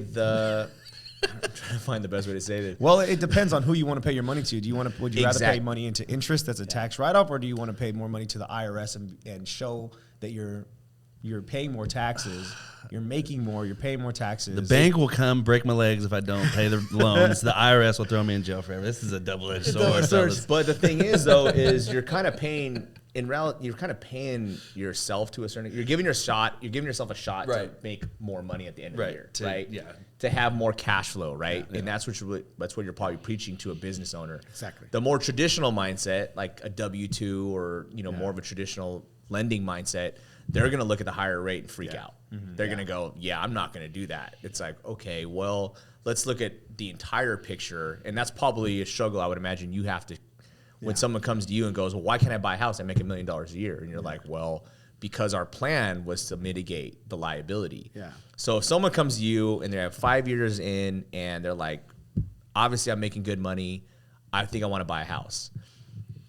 I'm trying to find the best way to say this. Well, it depends on who you want to pay your money to. Would you rather pay Exact- money into interest that's a tax write-off, or do you want to pay more money to the IRS and show that you're paying more taxes, you're making more, you're paying more taxes? The bank will come break my legs if I don't pay the loans. The IRS will throw me in jail forever. This is a double-edged sword. fellas. But the thing is, though, is you're kind of paying you're kind of paying yourself to a certain. You're giving yourself a shot to Right. make more money at the end of Right. the year, To- right? yeah. To have more cash flow, right? Yeah. And that's what you're probably preaching to a business owner. Exactly. The more traditional mindset, like a W-2 or more of a traditional lending mindset, they're going to look at the higher rate and freak out. They're going to go, yeah, I'm not going to do that. It's like, okay, well, let's look at the entire picture. And that's probably a struggle I would imagine you have to, when someone comes to you and goes, well, why can't I buy a house? I make $1 million a year. And you're like, well, because our plan was to mitigate the liability. Yeah. So if someone comes to you and they're 5 years in and they're like, obviously I'm making good money, I think I want to buy a house.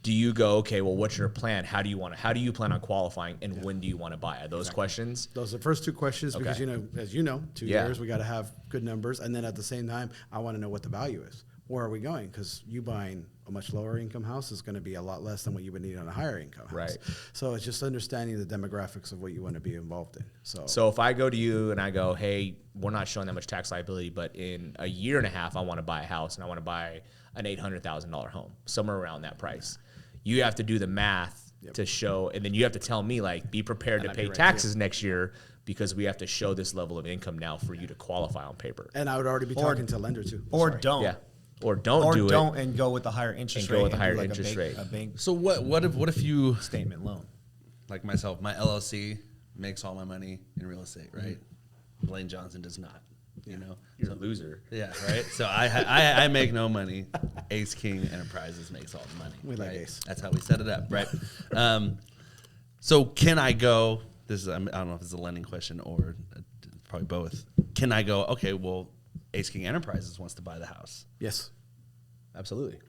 Do you go, okay, well, what's your plan? How do you plan on qualifying, and when do you want to buy? Are those questions? Those are the first two questions because, Okay. as you know, 2 Yeah. years, we got to have good numbers. And then at the same time, I want to know what the value is. Where are we going? Because you buying a much lower income house is going to be a lot less than what you would need on a higher income house. Right. So it's just understanding the demographics of what you want to be involved in. So if I go to you and I go, hey, we're not showing that much tax liability, but in a year and a half, I want to buy a house and I want to buy an $800,000 home, somewhere around that price. You have to do the math to show, and then you have to tell me, like, be prepared to pay taxes next year because we have to show this level of income now for you to qualify on paper. and I would already be talking to a lender too. Or Sorry. don't. Yeah. Or don't and go with the higher interest And rate. go with the higher do interest rate. A bank So what if you, statement loan. like myself, my LLC makes all my money in real estate, right? Blaine Johnson does not. You know, You're a loser. yeah, right. So I make no money. Ace King Enterprises makes all the money. We like right? Ace. That's how we set it up, right? So can I go? This is I don't know if it's a lending question or probably both. Can I go? Okay, well, Ace King Enterprises wants to buy the house. Yes. Absolutely.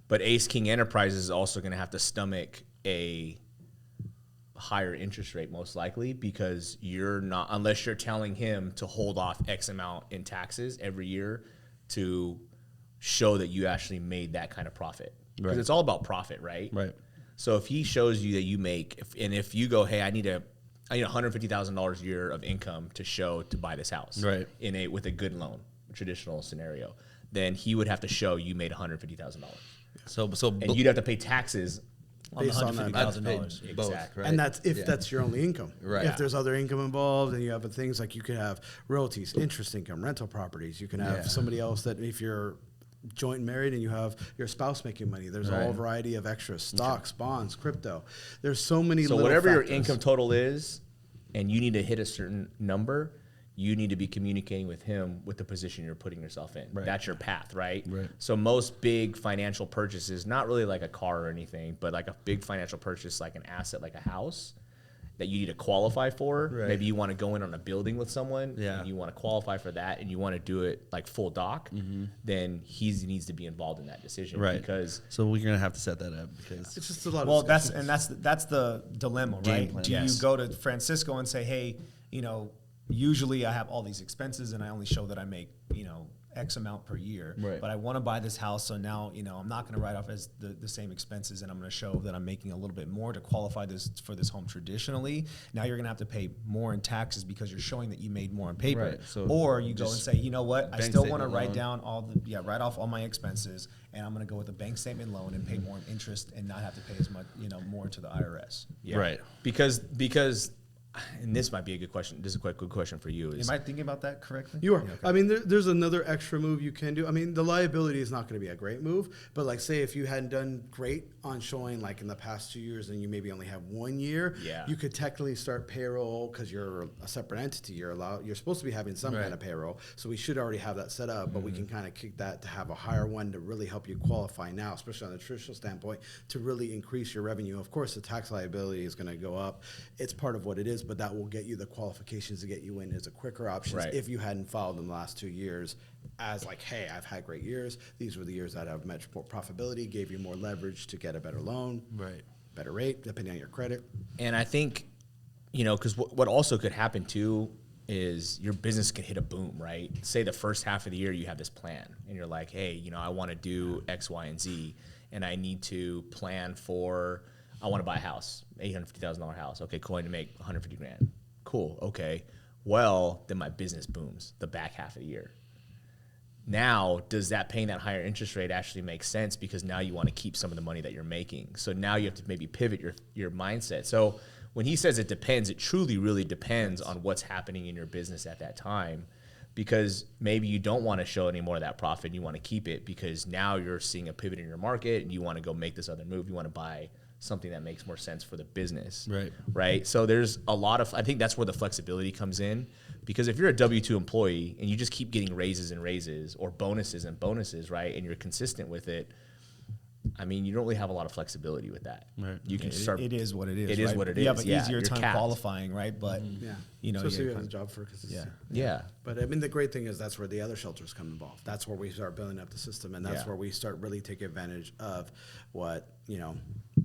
But Ace King Enterprises is also going to have to stomach a higher interest rate most likely because you're not, unless you're telling him to hold off X amount in taxes every year to show that you actually made that kind of profit. Because Right. it's all about profit, right? Right. So if he shows you that you make, if you go, hey, I need $150,000 a year of income to show to buy this house, Right. with a good loan, traditional scenario, then he would have to show you made $150,000, So and you'd have to pay taxes. On the Based on that. $150,000. both, Exactly. right? And that's if Yeah. that's your only income. Right. If there's other income involved and you have things like you could have royalties, interest income, rental properties. You can have Yeah. somebody else that if you're joint married and you have your spouse making money, there's Right. all variety of extras, stocks, bonds, crypto. There's so many So little whatever your factors. income total is, and you need to hit a certain number, you need to be communicating with him with the position you're putting yourself in. Right. That's your path, right? Right. So most big financial purchases, not really like a car or anything, but like a big financial purchase, like an asset, like a house, that you need to qualify for. Right. Maybe you want to go in on a building with someone, Yeah. and you want to qualify for that, and you want to do it like full doc, then he needs to be involved in that decision, Right. because So we're gonna have to set that up because It's just a lot Well, of that's the dilemma, Game right? plan. Do Yes. you go to Francisco and say, hey, usually I have all these expenses and I only show that I make, X amount per year, Right. but I want to buy this house. So now, I'm not going to write off as the same expenses and I'm going to show that I'm making a little bit more to qualify for this home traditionally. Now you're going to have to pay more in taxes because you're showing that you made more on paper. Right, so or you go and just say, you know what, I bank still want to statement write loan. down write off all my expenses and I'm going to go with a bank statement loan and pay more in interest and not have to pay as much, more to the IRS. yeah. Right. Because and this might be a good question. This is a quite good question for you. Is Am I thinking about that correctly? You are. Yeah, okay. I mean, there's another extra move you can do. I mean, the liability is not going to be a great move, but like, say if you hadn't done great on showing like in the past 2 years and you maybe only have 1 year, Yeah. you could technically start payroll because you're a separate entity. You're supposed to be having some Right. kind of payroll, so we should already have that set up. But we can kind of kick that to have a higher one to really help you qualify now, especially on the traditional standpoint, to really increase your revenue. Of course, the tax liability is going to go up. It's part of what it is, but that will get you the qualifications to get you in as a quicker option Right. if you hadn't followed in the last 2 years as like, hey, I've had great years. These were the years that have much more profitability, gave you more leverage to get a better loan, right. better rate, depending on your credit. And I think, because what also could happen too, is your business can hit a boom, right? Say the first half of the year you have this plan and you're like, hey, I want to do X, Y, and Z, and I need to plan for, I want to buy a house, $850,000 house. Okay, cool, I need to make 150 grand. Cool, okay. Well, then my business booms the back half of the year. Now, does that paying that higher interest rate actually make sense? Because now you want to keep some of the money that you're making. So now you have to maybe pivot your mindset. So when he says it depends, it truly really depends on what's happening in your business at that time, because maybe you don't want to show any more of that profit and you want to keep it because now you're seeing a pivot in your market and you want to go make this other move. You want to buy something that makes more sense for the business. Right. So there's a lot of, I think that's where the flexibility comes in, because if you're a W-2 employee and you just keep getting raises and raises or bonuses and bonuses, right, and you're consistent with it, I mean, you don't really have a lot of flexibility with that. Right. You can start. It is what it is. It is what it is. You have an Yeah, easier you're time capped. qualifying, right? But especially if you have a job for consistency. Yeah. But I mean, the great thing is that's where the other shelters come involved. That's where we start building up the system, and that's Yeah. where we start really taking advantage of what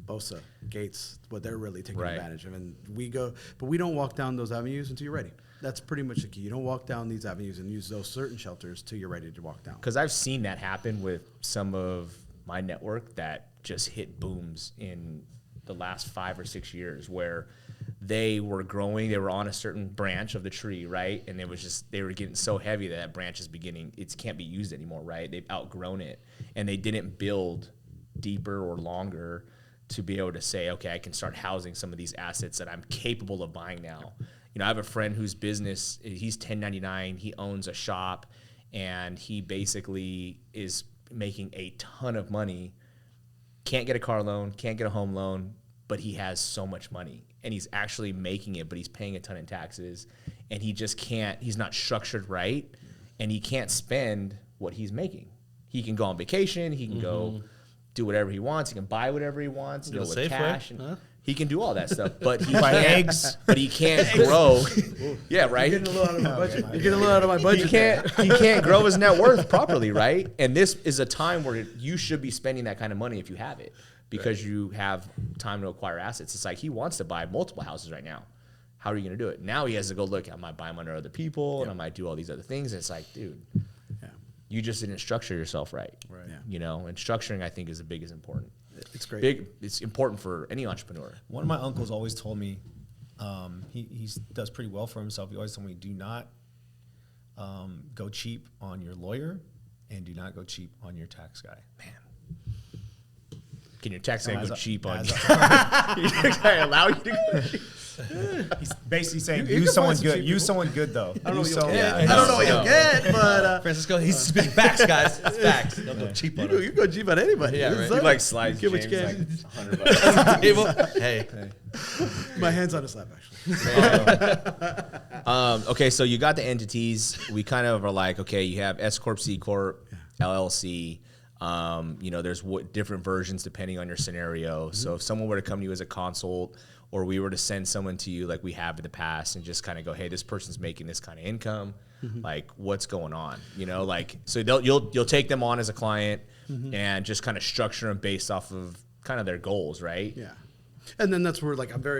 Bosa, Gates, what they're really taking Right. advantage of. And we go, but we don't walk down those avenues until you're ready. That's pretty much the key. You don't walk down these avenues and use those certain shelters till you're ready to walk down. Because I've seen that happen with some of my network that just hit booms in the last 5 or 6 years, where they were growing, they were on a certain branch of the tree, right? And it was just, they were getting so heavy that branch is beginning, it can't be used anymore, right? They've outgrown it. And they didn't build deeper or longer to be able to say, okay, I can start housing some of these assets that I'm capable of buying now. I have a friend whose business, he's 1099, he owns a shop, and he basically is making a ton of money, can't get a car loan, can't get a home loan, but he has so much money, and he's actually making it, but he's paying a ton in taxes, and he just can't, he's not structured right, and he can't spend what he's making. He can go on vacation, he can go do whatever he wants, he can buy whatever he wants, Go with Safeway, cash, and huh? he can do all that stuff, but he Buy can't, eggs. but he can't grow. Yeah, right. You're getting a little out of my budget. You're getting a little out of my budget. He can't grow his net worth properly, right? And this is a time where you should be spending that kind of money if you have it, because you have time to acquire assets. It's like he wants to buy multiple houses right now. How are you going to do it? Now he has to go, look, I might buy them under other people, and I might do all these other things. And it's like, dude, you just didn't structure yourself right. Yeah. And structuring, I think, is the biggest important. It's great. It's important for any entrepreneur. One of my uncles always told me, he does pretty well for himself. He always told me, do not go cheap on your lawyer, and do not go cheap on your tax guy. Man. Can your tax guy As go a- cheap on as you? a- Your tax guy allow you to go cheap? He's basically saying, You use can someone find some good. cheap Use people. someone good, though. I don't know Use what someone- you'll get. Yeah, I don't know what no. you'll get, but Francisco, he's speaking facts, guys. It's facts. Don't go cheap on you go cheap on anybody. Yeah, It's right. like- You like slides, Get what you James, can. like $100. table. Hey, My hand's on a slap, actually. Okay, so you got the entities. We kind of are like, okay, you have S Corp, C Corp, LLC. There's different versions depending on your scenario. So if someone were to come to you as a consult, or we were to send someone to you like we have in the past and just kind of go, hey, this person's making this kind of income, like what's going on? So you'll take them on as a client and just kind of structure them based off of kind of their goals, right? Yeah. And then that's where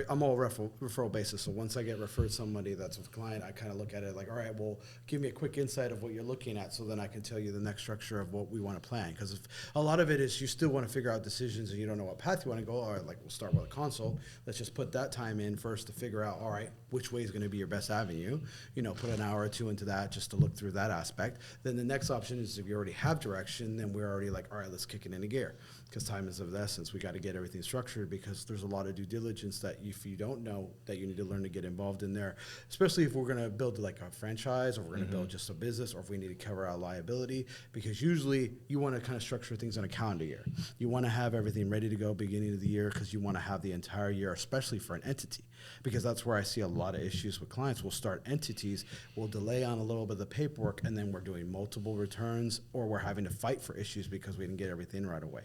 I'm all referral basis. So once I get referred somebody that's a client, I kind of look at it like, all right, well, give me a quick insight of what you're looking at, so then I can tell you the next structure of what we want to plan. Because a lot of it is you still want to figure out decisions and you don't know what path you want to go. All right, like we'll start with a consult. Let's just put that time in first to figure out, all right, which way is going to be your best avenue. Put an hour or two into that just to look through that aspect. Then the next option is if you already have direction, then we're already like, all right, let's kick it into gear. Because time is of the essence. We got to get everything structured, because there's a lot of due diligence that if you don't know, that you need to learn to get involved in there, especially if we're going to build like a franchise, or we're going to build just a business, or if we need to cover our liability, because usually you want to kind of structure things on a calendar year. You want to have everything ready to go beginning of the year, because you want to have the entire year, especially for an entity, because that's where I see a lot of issues with clients. We'll start entities, we'll delay on a little bit of the paperwork, and then we're doing multiple returns, or we're having to fight for issues because we didn't get everything right away.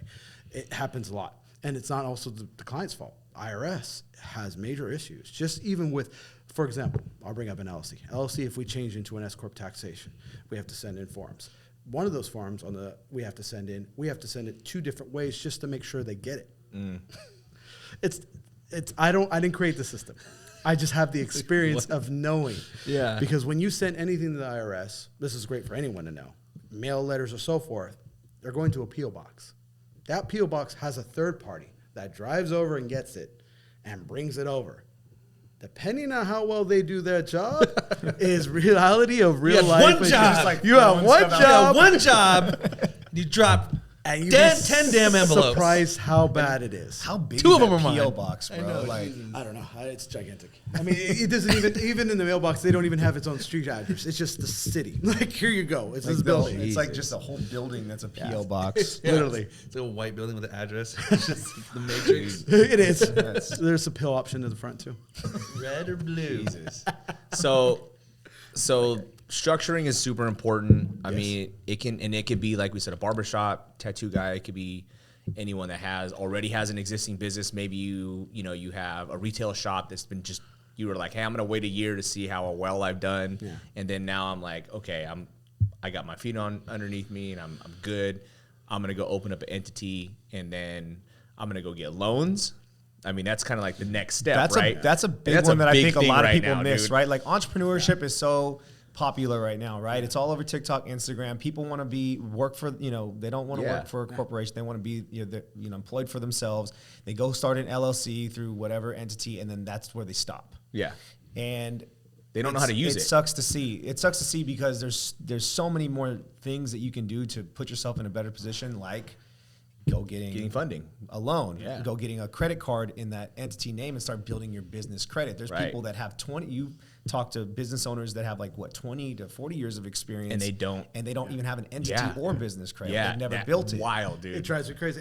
It happens a lot. And it's not also the client's fault. IRS has major issues. Just even with, for example, I'll bring up an LLC. LLC, if we change into an S Corp taxation, we have to send in forms. One of those forms we have to send it 2 different ways just to make sure they get it. I didn't create the system. I just have the experience of knowing. Yeah. Because when you send anything to the IRS, this is great for anyone to know, mail letters or so forth, they're going to a P.O. box. That P.O. box has a third party that drives over and gets it and brings it over. Depending on how well they do their job, is reality of real life. One It's job. just like, you have one You got job. one job. You drop And you'd 10 be damn envelopes. Surprised how bad it is. How big Two is of them that are mine. P.O. box, bro? I know, Like, I don't know. It's gigantic. I mean, it doesn't even in the mailbox, they don't even have its own street address. It's just the city. Like, here you go. It's this building. it's like just a whole building that's a P.O. box. Yeah, Literally. It's like a white building with an address. It's just the Matrix. It is. There's a pill option to the front, too. Red or blue. Jesus. So structuring is super important. I mean, it could be, like we said, a barbershop, tattoo guy. It could be anyone that already has an existing business. Maybe you have a retail shop that's been just, you were like, hey, I'm gonna wait a year to see how well I've done, and then now I'm like, okay, I got my feet underneath me and I'm good. I'm gonna go open up an entity and then I'm gonna go get loans. I mean, that's kind of like the next step, right? That's a big That's one that I big think a thing lot of right people now, miss, dude. right? Like entrepreneurship is so popular right now, right? It's all over TikTok, Instagram. People want to work for, they don't want to work for a corporation. They want to be, employed for themselves. They go start an LLC through whatever entity, and then that's where they stop. Yeah. And They don't know how to use it. It sucks to see. It sucks to see because there's so many more things that you can do to put yourself in a better position, like getting funding. a loan, Yeah. go getting a credit card in that entity name and start building your business credit. There's Right. people that have 20, you talk to business owners that have 20 to 40 years of experience. And they don't. even have an entity Yeah. or business credit. Yeah. They've never that- built it. Wild, dude. It drives me crazy.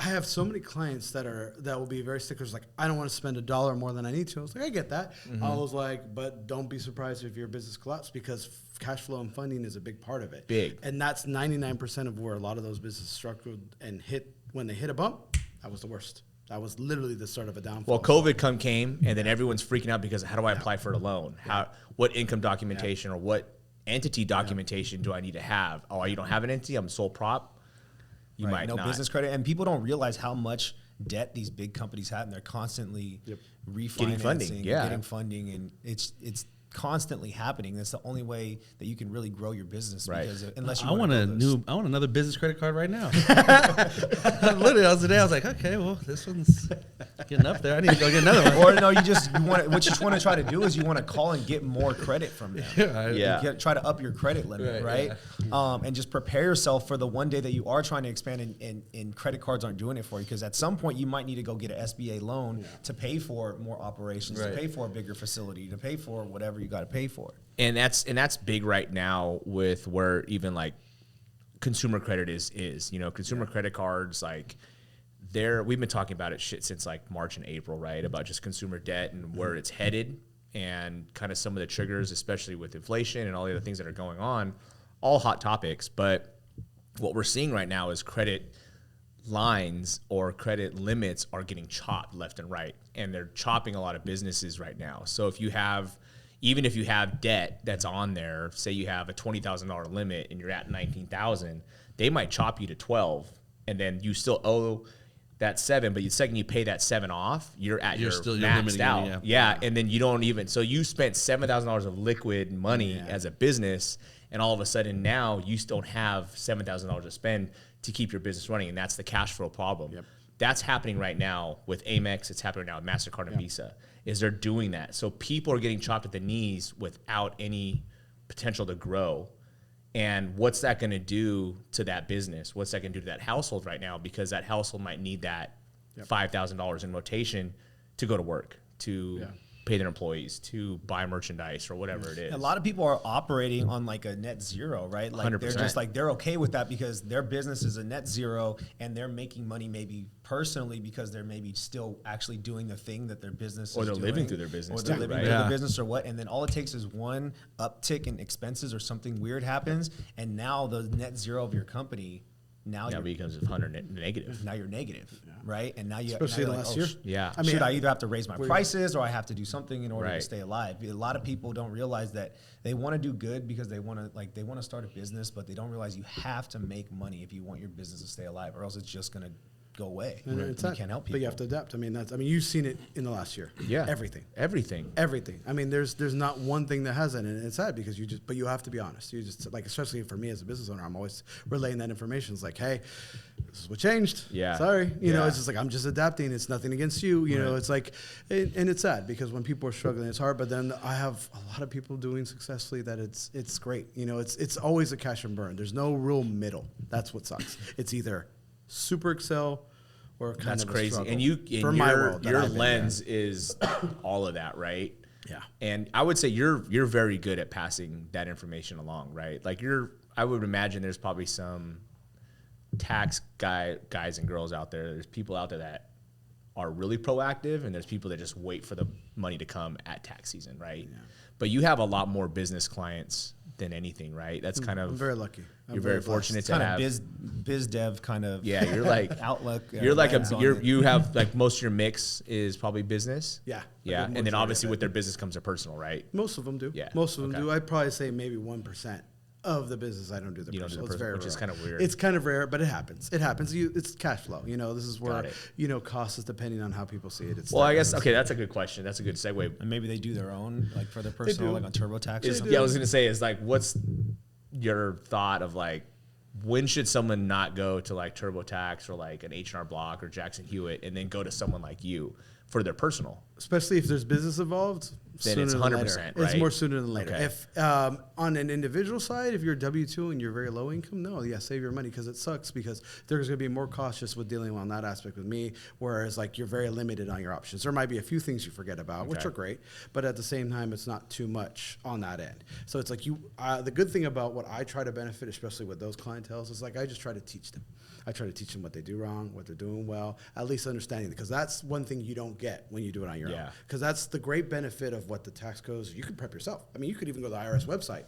I have so many clients that will be very stickers. Like, I don't want to spend $1 more than I need to. I was like, I get that. I was like, but don't be surprised if your business collapses because cash flow and funding is a big part of it. Big. And that's 99% of where a lot of those businesses struggled and when they hit a bump, that was the worst. That was literally the start of a downfall. Well, COVID came, and then everyone's freaking out because how do I apply for a loan? What income documentation or what entity documentation do I need to have? Oh, you don't have an entity? I'm a sole prop? You Right, might no not. business credit, and people don't realize how much debt these big companies have, and they're constantly refinancing, getting funding, and it's constantly happening. That's the only way that you can really grow your business. Right. Because unless you I want build I want another business credit card right now. Literally, I was like, okay, well, this one's getting up there. I need to go get another one. or no, what you want to try to do is you want to call and get more credit from them. Yeah. Try to up your credit limit, right? And just prepare yourself for the one day that you are trying to expand and credit cards aren't doing it for you. Because at some point you might need to go get an SBA loan to pay for more operations, to pay for a bigger facility, to pay for whatever you got to pay for. And that's big right now with where even like consumer credit is consumer credit cards, like we've been talking about it since like March and April, right? About just consumer debt and where it's headed and kind of some of the triggers, especially with inflation and all the other things that are going on, all hot topics. But what we're seeing right now is credit lines or credit limits are getting chopped left and right, and they're chopping a lot of businesses right now. So even if you have debt that's on there, say you have a $20,000 limit and you're at 19,000, they might chop you to 12, and then you still owe that 7. But the second you pay that 7 off, you're maxed out. And then you don't even. So you spent $7,000 of liquid money as a business, and all of a sudden now you still don't have $7,000 to spend to keep your business running, and that's the cash flow problem. That's happening right now with Amex. It's happening now with MasterCard and Visa. Is they're doing that. So people are getting chopped at the knees without any potential to grow. And what's that going to do to that business? What's that going to do to that household right now? Because that household might need that $5,000 in rotation to go to work, to pay their employees, to buy merchandise or whatever it is. A lot of people are operating on like a net zero, right? Like 100%. they're just like, they're okay with that because their business is a net zero and they're making money maybe personally because they're maybe still actually doing the thing that their business Or is they're doing. living through their business Or they're too, living right? through the business or what. And then all it takes is one uptick in expenses or something weird happens. And now the net zero of your company, now Now becomes 100 negative. now you're negative, right? And now Especially now you're last like, year. Yeah. I mean, should I either have to raise my prices or I have to do something in order to Right. stay alive? A lot of people don't realize that they want to do good because they want to start a business, but they don't realize you have to make money if you want your business to stay alive, or else it's just going to go away. And You it's sad, can't help people. But you have to adapt. You've seen it in the last year. Yeah. Everything. Everything. I mean, there's not one thing that hasn't, and it's sad because but you have to be honest. You just like, especially for me as a business owner, I'm always relaying that information. It's like, hey, this is what changed. Yeah. Sorry. You know, Yeah. it's just like, I'm just adapting. It's nothing against you. You know, it's like, and it's sad because when people are struggling, it's hard. But then I have a lot of people doing successfully that it's great. You know, it's always a cash and burn. There's no real middle. That's what sucks. It's either super excel or kind That's of a crazy. struggle. And For my world that your I've been lens is all of that, right? Yeah. And I would say you're very good at passing that information along, right? Like I would imagine there's probably some tax guys and girls out there. There's people out there that are really proactive, and there's people that just wait for the money to come at tax season, right? Yeah. But you have a lot more business clients than anything, right? That's kind of I'm very lucky. You're very fortunate to Kind have of biz dev kind of. Yeah, you're like outlook. You're like lens on it. you have like most of your mix is probably business. Yeah. Yeah, Like a and then majority obviously of it. with their business comes their personal, right? Most of them do. Yeah. Most of them Okay. do. I'd probably say maybe 1% of the business I don't do the You don't do personal. the It's personal, very which is rare. kind of weird. It's kind of rare, but it happens. It happens. It's cash flow. You know, this is where Got it. you know cost is depending on how people see it. It's Well, their I guess business. okay, that's a good question. That's a good segue. And maybe they do their own, like for their personal, do. like on TurboTax. Yeah, I was gonna say is like, what's your thought of like, when should someone not go to like TurboTax or like an H&R Block or Jackson Hewitt and then go to someone like you for their personal? Especially if there's business involved, Then sooner it's than 100%, later. It's right? more sooner than later. Okay. If on an individual side, if you're W-2 and you're very low income, no, yeah, save your money because it sucks because there's going to be more cautious with dealing on that aspect with me, whereas like you're very limited on your options. There might be a few things you forget about, which Okay. are great, but at the same time, it's not too much on that end. So it's like the good thing about what I try to benefit, especially with those clientels, is like I just try to teach them. I try to teach them what they do wrong, what they're doing well, at least understanding, because that's one thing you don't get when you do it on your Yeah. own. Because that's the great benefit of what the tax codes. You can prep yourself. I mean, you could even go to the IRS website,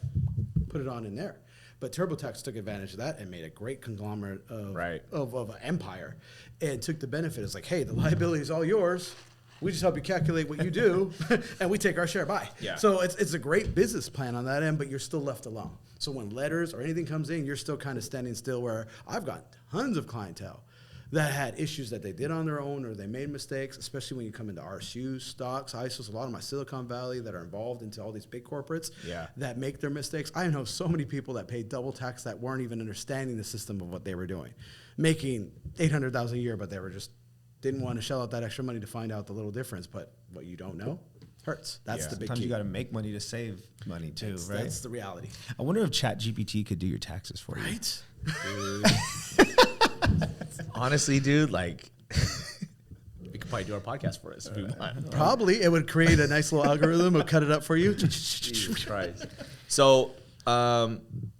put it on in there. But TurboTax took advantage of that and made a great conglomerate of, Right. of an empire and took the benefit. It's like, hey, the liability is all yours. We just help you calculate what you do, and we take our share. Bye. Yeah. So it's a great business plan on that end, but you're still left alone. So when letters or anything comes in, you're still kind of standing still. Where I've got tons of clientele that had issues that they did on their own or they made mistakes, especially when you come into RSUs, stocks, ISOs, a lot of my Silicon Valley that are involved into all these big corporates Yeah. that make their mistakes. I know so many people that paid double tax that weren't even understanding the system of what they were doing, making $800,000 a year, but they were just didn't want to shell out that extra money to find out the little difference. But what you don't know hurts. That's Yeah. the big Sometimes key. you got to make money to save money too, right? That's the reality. I wonder if ChatGPT could do your taxes for you. Right? Honestly, dude, like we could probably do our podcast for us if we want. Probably. It would create a nice little algorithm. It would cut it up for you. Jesus Christ. So,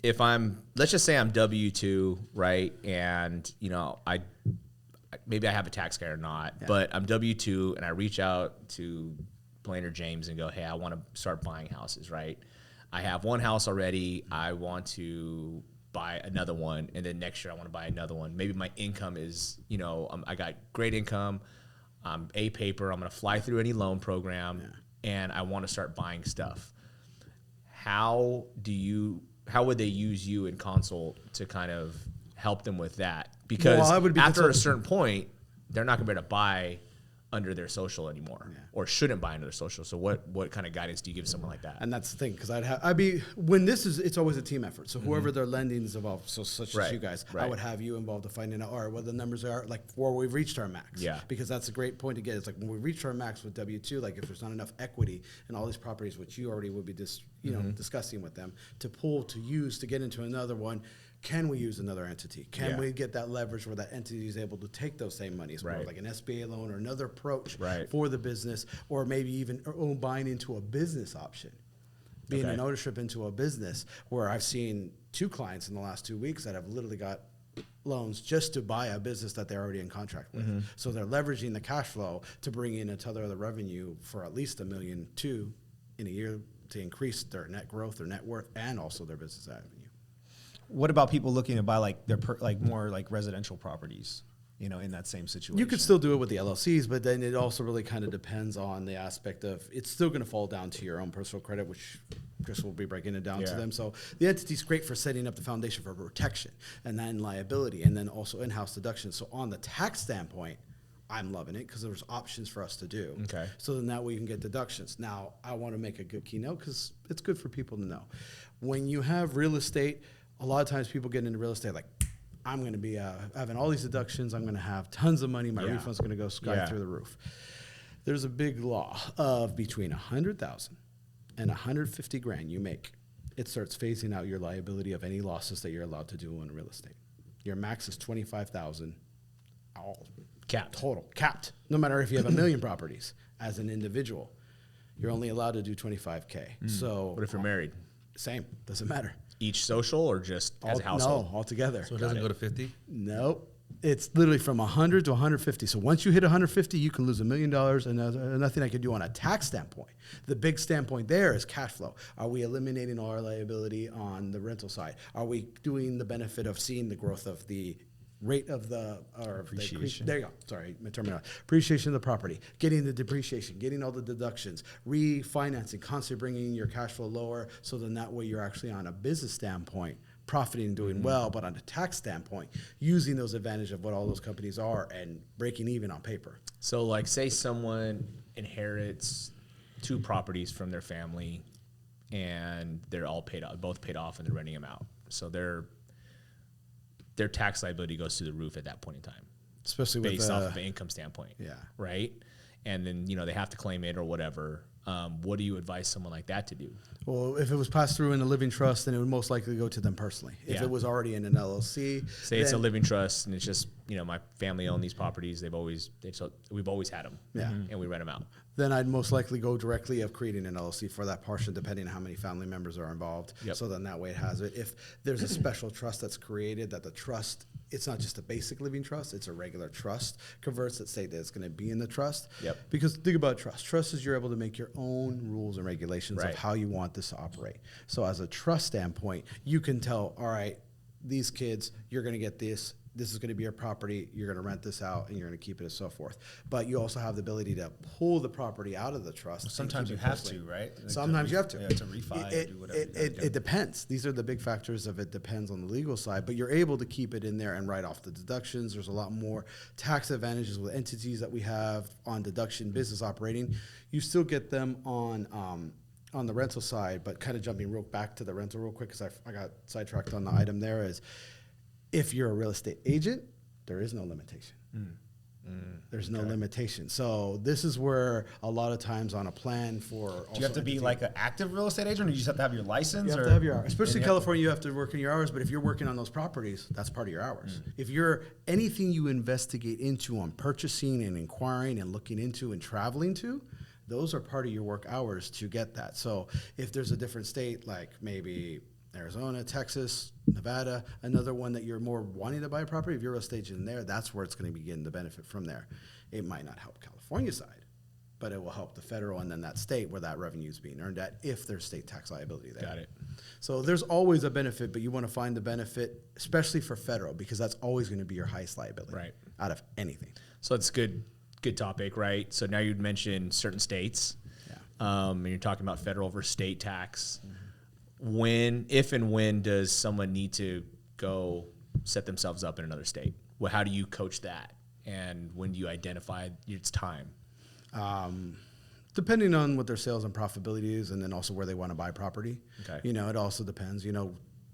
if let's just say I'm W-2, right? And, you know, maybe I have a tax guy or not, but I'm W-2 and I reach out to Blaine or James and go, hey, I want to start buying houses, right? I have one house already. I want to buy another one. And then next year I want to buy another one. Maybe my income is, you know, I got great income. I'm A paper. I'm going to fly through any loan program and I want to start buying stuff. How would they use you in consult to kind of help them with that? Because Well, I would be after a concerned- certain point, they're not going to be able to buy under their social anymore, or shouldn't buy under their social. So what kind of guidance do you give someone like that? And that's the thing, because it's always a team effort. So whoever their lending is involved, so such Right, as you guys, I right. would have you involved to finding out, all right, what the numbers are, like where we've reached our max. Yeah. Because that's a great point to get. It's like when we reach our max with W-2, like if there's not enough equity in all these properties, which you already would be discussing with them, to pull, to use, to get into another one, can we use another entity? Can we get that leverage where that entity is able to take those same monies, more Right. like an SBA loan or another approach Right. for the business, or maybe even buying into a business option, being Okay. an ownership into a business, where I've seen 2 clients in the last 2 weeks that have literally got loans just to buy a business that they're already in contract with. So they're leveraging the cash flow to bring in a ton of the revenue for at least $1.2 million in a year to increase their net growth, their net worth, and also their business avenue. What about people looking to buy like their more like residential properties, you know, in that same situation? You could still do it with the LLCs, but then it also really kind of depends on the aspect of it's still going to fall down to your own personal credit, which Chris will be breaking it down to Yeah. them. So the entity's great for setting up the foundation for protection and then liability and then also in-house deductions. So on the tax standpoint, I'm loving it because there's options for us to do. Okay. So then that way you can get deductions. Now, I want to make a good keynote because it's good for people to know. When you have real estate, a lot of times people get into real estate like, I'm going to be having all these deductions. I'm going to have tons of money. My Yeah. refund's going to go sky Yeah. through the roof. There's a big law of between 100,000 and 150 grand you make. It starts phasing out your liability of any losses that you're allowed to do in real estate. Your max is 25,000 all Capped. total, capped. No matter if you have a million properties as an individual, you're only allowed to do 25K. So What if you're married? same, doesn't matter. Each social or just as a household? No, altogether. So it doesn't go to 50? Nope. It's literally from 100 to 150. So once you hit 150, you can lose $1 million, and nothing I could do on a tax standpoint. The big standpoint there is cash flow. Are we eliminating all our liability on the rental side? Are we doing the benefit of seeing the growth of the rate of Appreciation. there you go. Sorry, my terminology. Appreciation of the property, getting the depreciation, getting all the deductions, refinancing, constantly bringing your cash flow lower, so then that way you're actually on a business standpoint profiting and doing well, but on a tax standpoint, using those advantages of what all those companies are and breaking even on paper. So, like, say someone inherits 2 properties from their family, and they're all paid off, both paid off, and they're renting them out. So their tax liability goes through the roof at that point in time, Especially with based off of an income standpoint. Yeah. Right. And then they have to claim it or whatever. What do you advise someone like that to do? Well, if it was passed through in a living trust, then it would most likely go to them personally. If Yeah. it was already in an LLC, Say it's a then- living trust, and it's just my family owned these properties. We've always had them. Yeah. And we rent them out. then I'd most likely go directly of creating an LLC for that portion, depending on how many family members are involved. Yep. So then that way it has it. If there's a special trust that's created, that the trust, it's not just a basic living trust, it's a regular trust, converts that say that it's going to be in the trust. Yep. Because think about trust. Trust is you're able to make your own rules and regulations Right. of how you want this to operate. So as a trust standpoint, you can tell, all right, these kids, you're going to get this. This is going to be your property. You're going to rent this out, and you're going to keep it and so forth. But you also have the ability to pull the property out of the trust. and Sometimes keep you it have personally. to, right? Like Sometimes you have to. Yeah, to refi or do whatever. It depends. These are the big factors of it depends on the legal side, but you're able to keep it in there and write off the deductions. There's a lot more tax advantages with entities that we have on deduction business operating. You still get them on the rental side, but kind of jumping real back to the rental real quick because I got sidetracked on the item there is if you're a real estate agent, there is no limitation. There's no limitation. So this is where a lot of times on a plan for Do you have also to be entity- like an active real estate agent, or you just have to have your license? you have or? to have your hours. Especially And in California, you have to work in your hours, but if you're working on those properties, that's part of your hours. If you're anything you investigate into on purchasing and inquiring and looking into and traveling to, those are part of your work hours to get that. So if there's a different state, like maybe Arizona, Texas, Nevada, another one that you're more wanting to buy a property, if you're a real estate agent in there, that's where it's going to be getting the benefit from there. It might not help California side, but it will help the federal and then that state where that revenue is being earned at if there's state tax liability there. Got it. So there's always a benefit, but you want to find the benefit, especially for federal, because that's always going to be your highest liability Right. out of anything. So that's good topic, right? So now you'd mentioned certain states. Yeah. And you're talking about federal versus state tax. If and when does someone need to go set themselves up in another state? Well, how do you coach that? And when do you identify it's time? Depending on what their sales and profitability is, and then also where they want to buy property. Okay. It also depends.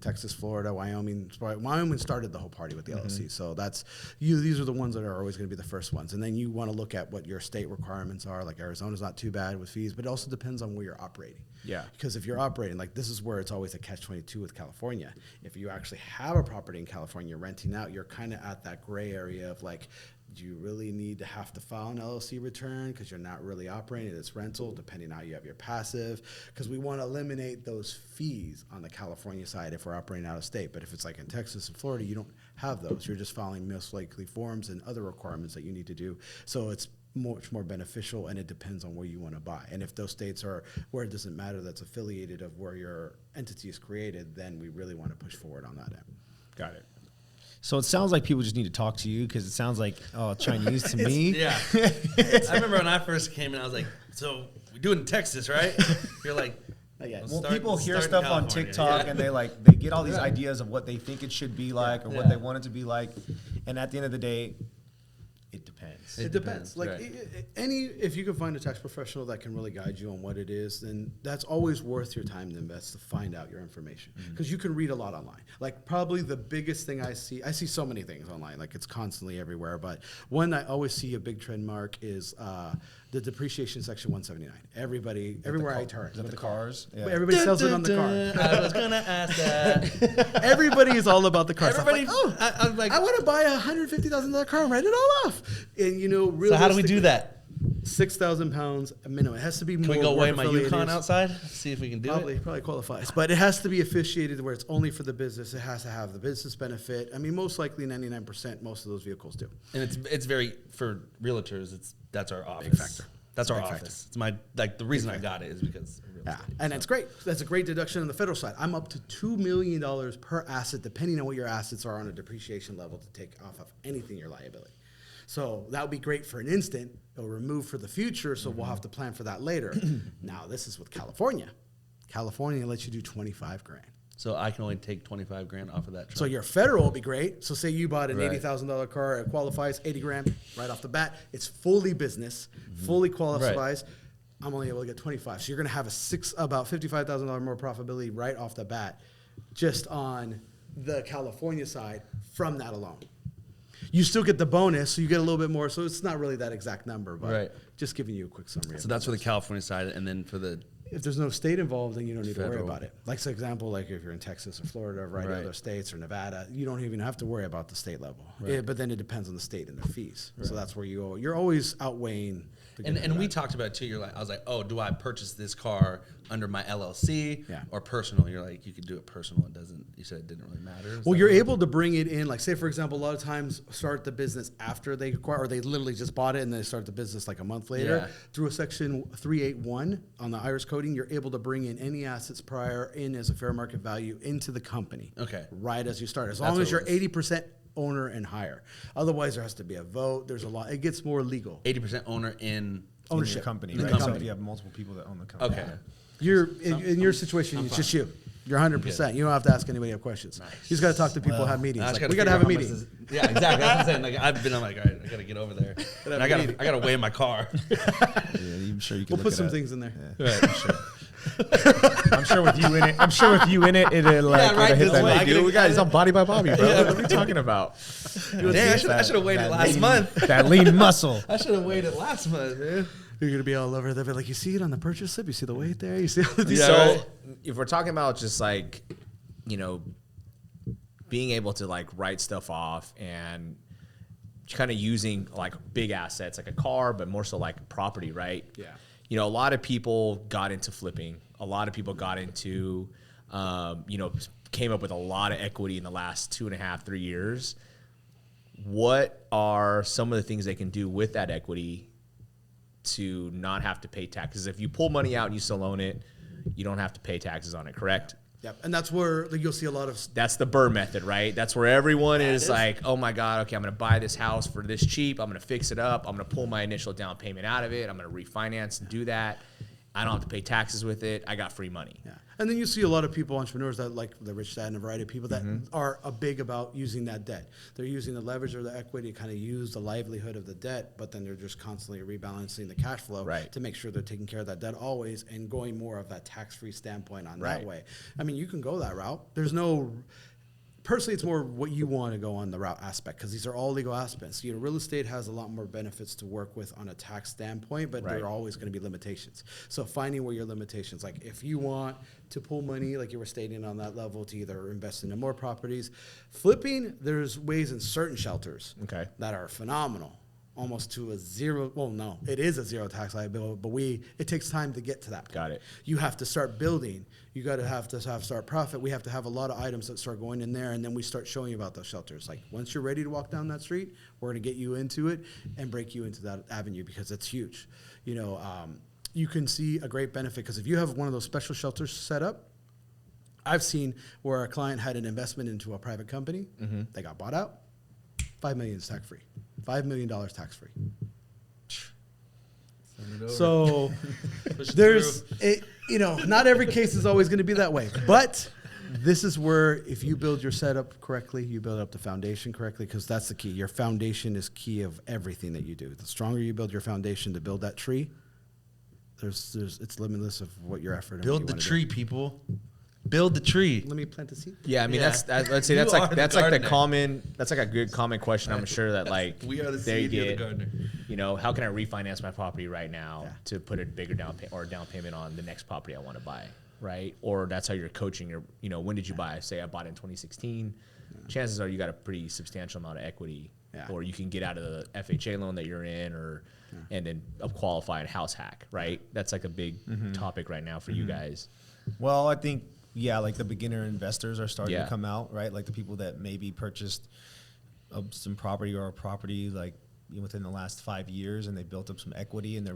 Texas, Florida, Wyoming. Wyoming started the whole party with the LLC, so that's these are the ones that are always going to be the first ones. And then you want to look at what your state requirements are. Like Arizona's not too bad with fees, but it also depends on where you're operating. Yeah. Because if you're operating, like this is where it's always a catch-22 with California. If you actually have a property in California renting out, you're kind of at that gray area of like, do you really need to have to file an LLC return because you're not really operating, it's rental, depending on how you have your passive, because we want to eliminate those fees on the California side if we're operating out of state. But if it's like in Texas and Florida, you don't have those. You're just filing most likely forms and other requirements that you need to do. So it's much more beneficial, and it depends on where you want to buy. And if those states are where it doesn't matter that's affiliated of where your entity is created, then we really want to push forward on that end. Got it. So it sounds like people just need to talk to you because it sounds like Chinese to me. Yeah. I remember when I first came in, I was like, so we do it in Texas, right? You're like, yet. Well, Start- people hear start in stuff on California, TikTok yeah. and they get all these ideas of what they think it should be like or what Yeah. they want it to be like, and at the end of the day, it depends. It depends. Like Right. if you can find a tax professional that can really guide you on what it is, then that's always worth your time to invest to find out your information. Because you can read a lot online. Like probably the biggest thing I see so many things online. Like it's constantly everywhere. But one I always see a big trend mark is the depreciation section 179. Everywhere I turn. Is that with the car. cars? Yeah. Everybody sells it on the car. I was gonna ask that. Everybody is all about the car. So I'm Everybody, like, I'm like, I want to buy a $150,000 car and write it all off. And so how do we do that? 6,000 pounds a minimum. It has to be more. Can we go weigh work my affiliated. Yukon outside? See if we can do it. Probably qualifies, but it has to be officiated where it's only for the business. It has to have the business benefit. I mean, most likely 99%, most of those vehicles do. And it's very for realtors. That's our office. factor. That's our Big office. factor. It's my the reason I got it is because of real Yeah, estate. and that's great. That's a great deduction on the federal side. I'm up to $2 million per asset, depending on what your assets are on a depreciation level to take off of anything your liability. So that would be great for an instant. It'll remove for the future, so we'll have to plan for that later. Now, this is with California. California lets you do 25 grand. So I can only take 25 grand off of that truck. So your federal will be great. So say you bought an Right. $80,000 car, it qualifies 80 grand right off the bat. It's fully business, fully qualifies. I'm only able to get 25. So you're going to have about $55,000 more profitability right off the bat, just on the California side from that alone. You still get the bonus, so you get a little bit more. So it's not really that exact number, but Right. just giving you a quick summary. So of that's it. for the California side, and then for the If there's no state involved, then you don't need to worry Federal. about it. Like, for example, like if you're in Texas or Florida or Right. other states or Nevada, you don't even have to worry about the state level. But then it depends on the state and their fees. So that's where you're always outweighing. the good and we bad. talked about it too. I was like, oh, do I purchase this car under my LLC Yeah. or personal? You're like, you could do it personal. It doesn't. You said it didn't really matter. Is Well, that you're right? able to bring it in, like say for example, a lot of times start the business after they acquire, or they literally just bought it and they start the business like a month later. Yeah. Through a section 381 on the IRS coding, you're able to bring in any assets prior in as a fair market value into the company. Okay. Right as you start, as That's long as what you're it was. 80% owner and higher. Otherwise, there has to be a vote. There's a lot. It gets more legal. 80% owner in Ownership. In the company. The right? company. So you have multiple people that own the company. Okay. You're in your situation. It's just you. You're 100%. You don't have to ask anybody questions. You just got to talk to people, have meetings. I just Like, gotta we got to have a figure out how meeting. much this- yeah, exactly. That's what I'm saying. Like I'm like, all right, I gotta get over there. And I gotta weigh my car. Yeah, I'm sure you can We'll put some things in there. I'm sure with you in it. I'm sure with you in it, it'll like Yeah, right, it'll hit this that. way, Like, I dude, gotta- we got he's on Body by Bobby, bro. What are you talking about? Damn, I should have waited that last lean- month. That lean muscle. I should have waited last month, man. You're gonna be all over. They'll be like, you see it on the purchase slip. You see the weight there. You see all these. Yeah, So right. if we're talking about just like, you know, being able to like write stuff off and kind of using like big assets like a car, but more so like property, right? Yeah. You know, a lot of people got into flipping. A lot of people got into, you know, came up with a lot of equity in the last 2.5, 3 years. What are some of the things they can do with that equity to not have to pay taxes? If you pull money out and you still own it, you don't have to pay taxes on it, correct? Yep. And that's where like, you'll see a lot of. That's the Burr method, right? That's where everyone is like, oh my God, okay, I'm going to buy this house for this cheap. I'm going to fix it up. I'm going to pull my initial down payment out of it. I'm going to refinance and do that. I don't have to pay taxes with it. I got free money. Yeah. And then you see a lot of people, entrepreneurs that like the rich dad and a variety of people that are big about using that debt. They're using the leverage or the equity to kind of use the livelihood of the debt, but then they're just constantly rebalancing the cash flow Right. to make sure they're taking care of that debt always and going more of that tax-free standpoint on that Right. way. I mean, you can go that route. There's no. Personally, it's more what you want to go on the route aspect because these are all legal aspects. You know, real estate has a lot more benefits to work with on a tax standpoint, but Right. there are always going to be limitations. So finding where your limitations, like if you want to pull money, like you were stating on that level, to either invest into more properties, flipping, there's ways in certain shelters Okay. that are phenomenal. Almost to a zero. Well, no, it is a zero tax liability, but it takes time to get to that point. Got it. You have to start building. You got to have start profit. We have to have a lot of items that start going in there, and then we start showing you about those shelters. Like once you're ready to walk down that street, we're going to get you into it and break you into that avenue because it's huge. You know, you can see a great benefit because if you have one of those special shelters set up, I've seen where a client had an investment into a private company, they got bought out, $5 million is tax free. $5 million tax free. So there's Not every case is always going to be that way. But this is where if you build your setup correctly, you build up the foundation correctly, because that's the key. Your foundation is key of everything that you do. The stronger you build your foundation to build that tree, it's limitless of what your effort. Build the tree, people. Build the tree. Let me plant the seed. Yeah, I mean Yeah. I'd say that's You like are that's the like the gardener. that's like a good common question. I'm sure that like We are the they seed, you're the get, gardener. how can I refinance my property right now Yeah. to put a bigger down payment on the next property I want to buy, right? Or that's how you're coaching your, when did you buy? Say I bought in 2016. Chances are you got a pretty substantial amount of equity, Yeah. or you can get out of the FHA loan that you're in, or and then a qualified house hack, right? That's like a big topic right now for you guys. Well, I think, like the beginner investors are starting Yeah. to come out, right? Like the people that maybe purchased some property or a property like within the last 5 years, and they built up some equity, and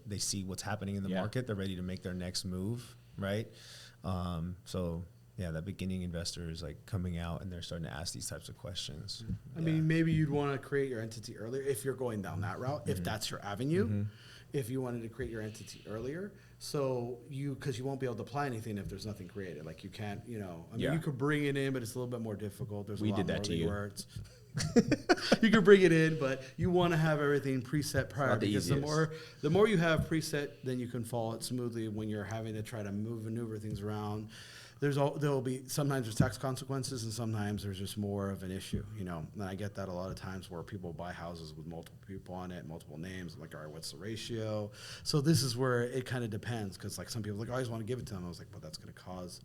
they see what's happening in the market. They're ready to make their next move, right? So that beginning investor is like coming out, and they're starting to ask these types of questions. I mean, maybe you'd want to create your entity earlier if you're going down that route, if that's your avenue. If you wanted to create your entity earlier, because you won't be able to apply anything if there's nothing created. Like you can't, you could bring it in, but it's a little bit more difficult. There's We a lot did that more to you. legworks. You could bring it in, but you want to have everything preset prior, not the because easiest. the more you have preset, then you can follow it smoothly when you're having to try to maneuver things around. There'll be sometimes there's tax consequences, and sometimes there's just more of an issue, And I get that a lot of times where people buy houses with multiple people on it, multiple names. I'm like, all right, what's the ratio? So this is where it kind of depends, because like some people are like, I always want to give it to them. I was like, well, that's going to cause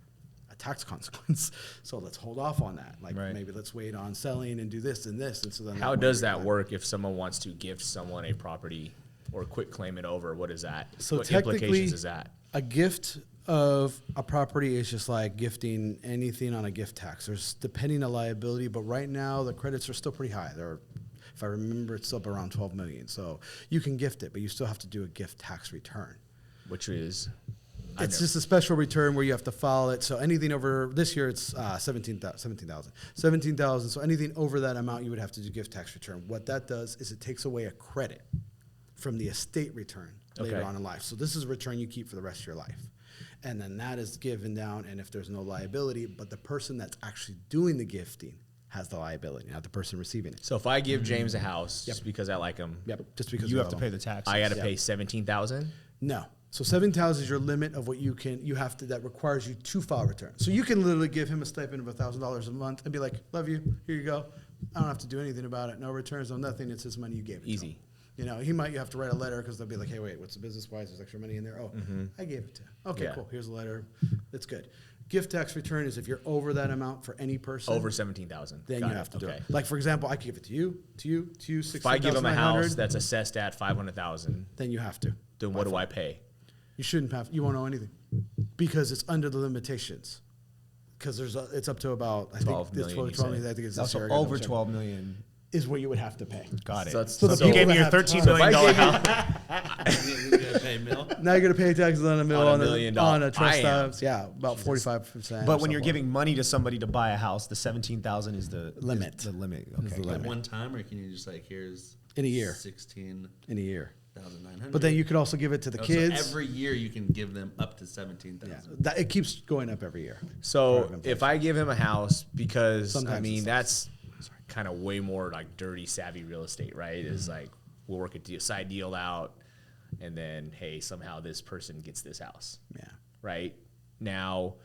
a tax consequence, so let's hold off on that. Like maybe let's wait on selling and do this and this, and so then How does that work if someone wants to gift someone a property or quit claim it over? What is that? So what technically, implications is that? a gift of a property is just like gifting anything on a gift tax. There's depending on liability, but right now the credits are still pretty high. If I remember, it's up around 12 million. So you can gift it, but you still have to do a gift tax return. Which is It's just a special return where you have to file it. So anything over this year, it's 17,000. So anything over that amount, you would have to do gift tax return. What that does is it takes away a credit from the estate return later on in life. So this is a return you keep for the rest of your life. And then that is given down, and if there's no liability, but the person that's actually doing the gifting has the liability, not the person receiving it. So if I give James a house just because I like him, Just because You we have to love pay them. the tax. I got to pay 17,000. No. So 7,000 is your limit of what that requires you to file return. So you can literally give him a stipend of $1,000 a month and be like, love you, here you go. I don't have to do anything about it. No returns, no nothing. It's his money, you gave it to him. Easy. You have to write a letter because they'll be like, hey, wait, what's the business wise? There's extra money in there. Oh, I gave it to him. Okay, Yeah. cool. Here's a letter. That's good. Gift tax return is if you're over that amount for any person. Over 17,000. then Got you it. have to do Okay. it. Like, for example, I could give it to you, 16,900. If I give him a house that's assessed at 500,000, then you have to. then what do I pay? You shouldn't have. You won't owe anything because it's under the limitations. Because it's up to about 12 million, you said. I think it's this Also year. I gotta over double check. 12 million. Is what you would have to pay. Got it. So that's- So the so- you people gave me that your have $13 12 million if house. You're gonna pay a mill? Now you're gonna pay taxes on a mill On $1 million. on a trust I am. house. Yeah, about 45%. But when you're giving money to somebody to buy a house, the 17,000 is the Limit. The limit. Is Okay. the At limit. one time, or can you just like, here's In a year. 16,900? in a year, but then you could also give it to the kids. So every year you can give them up to 17,000. Yeah, it keeps going up every year. So Part of if I give him a house, because Sometimes it's that's kind of way more like dirty, savvy real estate, right? Is like we'll work a side deal out, and then hey, somehow this person gets this house, Yeah. right? Now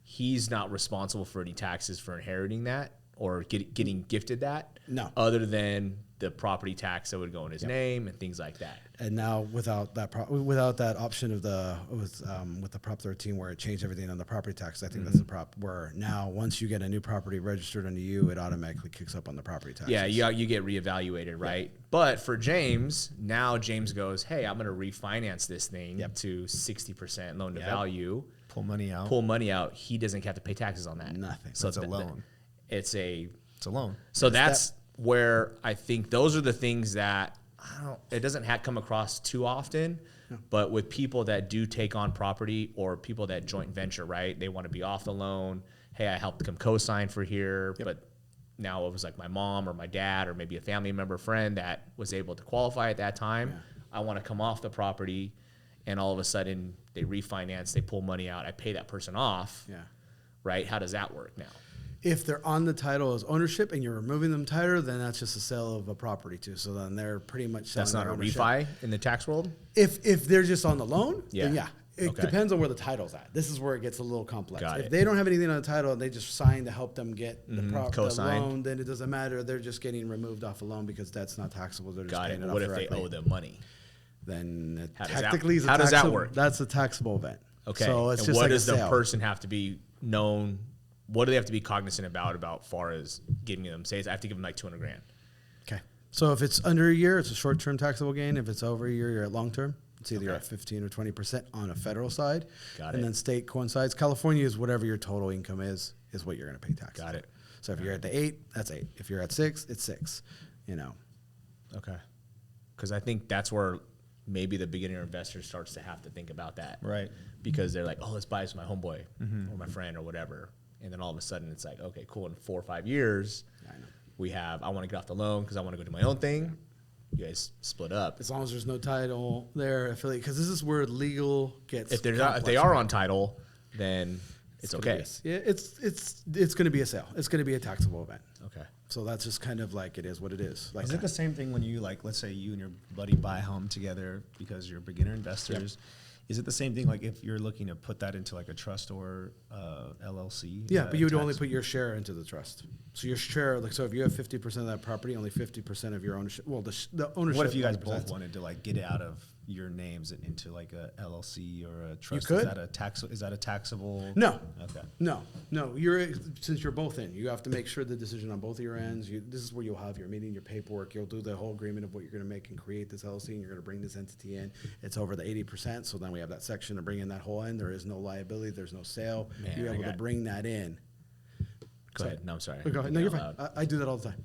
he's not responsible for any taxes for inheriting that or getting gifted that. No. Other than the property tax that would go in his name and things like that. And now without that option of with the Prop 13 where it changed everything on the property tax, I think that's the prop where now once you get a new property registered under you, it automatically kicks up on the property tax. Yeah, you get reevaluated, right? But for James, now James goes, hey, I'm going to refinance this thing to 60% loan to value. Pull money out. Pull money out. He doesn't have to pay taxes on that. Nothing. So it's a loan. It's a loan. So that's where I think those are the things that it doesn't come across too often, but with people that do take on property or people that joint venture, right? They want to be off the loan. Hey, I helped them co-sign for here, but now it was like my mom or my dad or maybe a family member friend that was able to qualify at that time. I want to come off the property and all of a sudden they refinance, they pull money out, I pay that person off, Yeah. right? How does that work now? If they're on the title as ownership and you're removing them title, then that's just a sale of a property too. So then they're pretty much selling That's not their a ownership. refi in the tax world? If they're just on the loan, then Yeah. yeah. It Okay. depends on where the title's at. This is where it gets a little complex. Got If it. they don't have anything on the title and they just sign to help them get the Co-signed. loan, then it doesn't matter. They're just getting removed off a loan because that's not taxable. They're just Got it. paying it But off what if they directly. owe them money? Then it How does that- technically is a how does that taxable- work? That's a taxable event. Okay. So it's and just what like does a the sale. person have to be known? What do they have to be cognizant about far as giving them? Say, I have to give them like 200 grand. Okay. So if it's under a year, it's a short-term taxable gain. If it's over a year, you're at long-term. It's either you're Okay. at 15 or 20% on a federal side. Got and it. then state coincides. California is whatever your total income is what you're going to pay taxes. Got it. So if you're at the 8, that's 8. If you're at 6, it's 6. You know. Okay. Because I think that's where maybe the beginner investor starts to have to think about that. Right. Because they're like, oh, let's buy this with my homeboy or my friend or whatever. And then all of a sudden it's like, okay, cool. In 4 or 5 years, I know. I want to get off the loan because I want to go do my own thing. You guys split up. As long as there's no title there, affiliate, because this is where legal gets. If they complex. are on title, then it's gonna okay. be yeah, it's going to be a sale. It's going to be a taxable event. Okay. So that's just kind of like it is what it is. Like Is it the same thing when you like, let's say you and your buddy buy a home together because you're beginner investors? Is it the same thing like if you're looking to put that into like a trust or LLC? Is Yeah, that but you would tax- only put your share into the trust. So your share, like, so if you have 50% of that property, only 50% of your ownership. Well, the ownership. What if you guys represents- both wanted to like get it out of your names and into like a LLC or a trust? could. Is that a taxable? No. Okay. No. Since you're both in, you have to make sure the decision on both of your ends. This is where you'll have your meeting, your paperwork. You'll do the whole agreement of what you're going to make and create this LLC, and you're going to bring this entity in. It's over the 80%. So then we have that section to bring in that whole end. There is no liability. There's no sale. Man, you're I able to got- bring that in. Go ahead. No, I'm sorry. Go ahead. No, you're Thinking fine. out I do that all the time.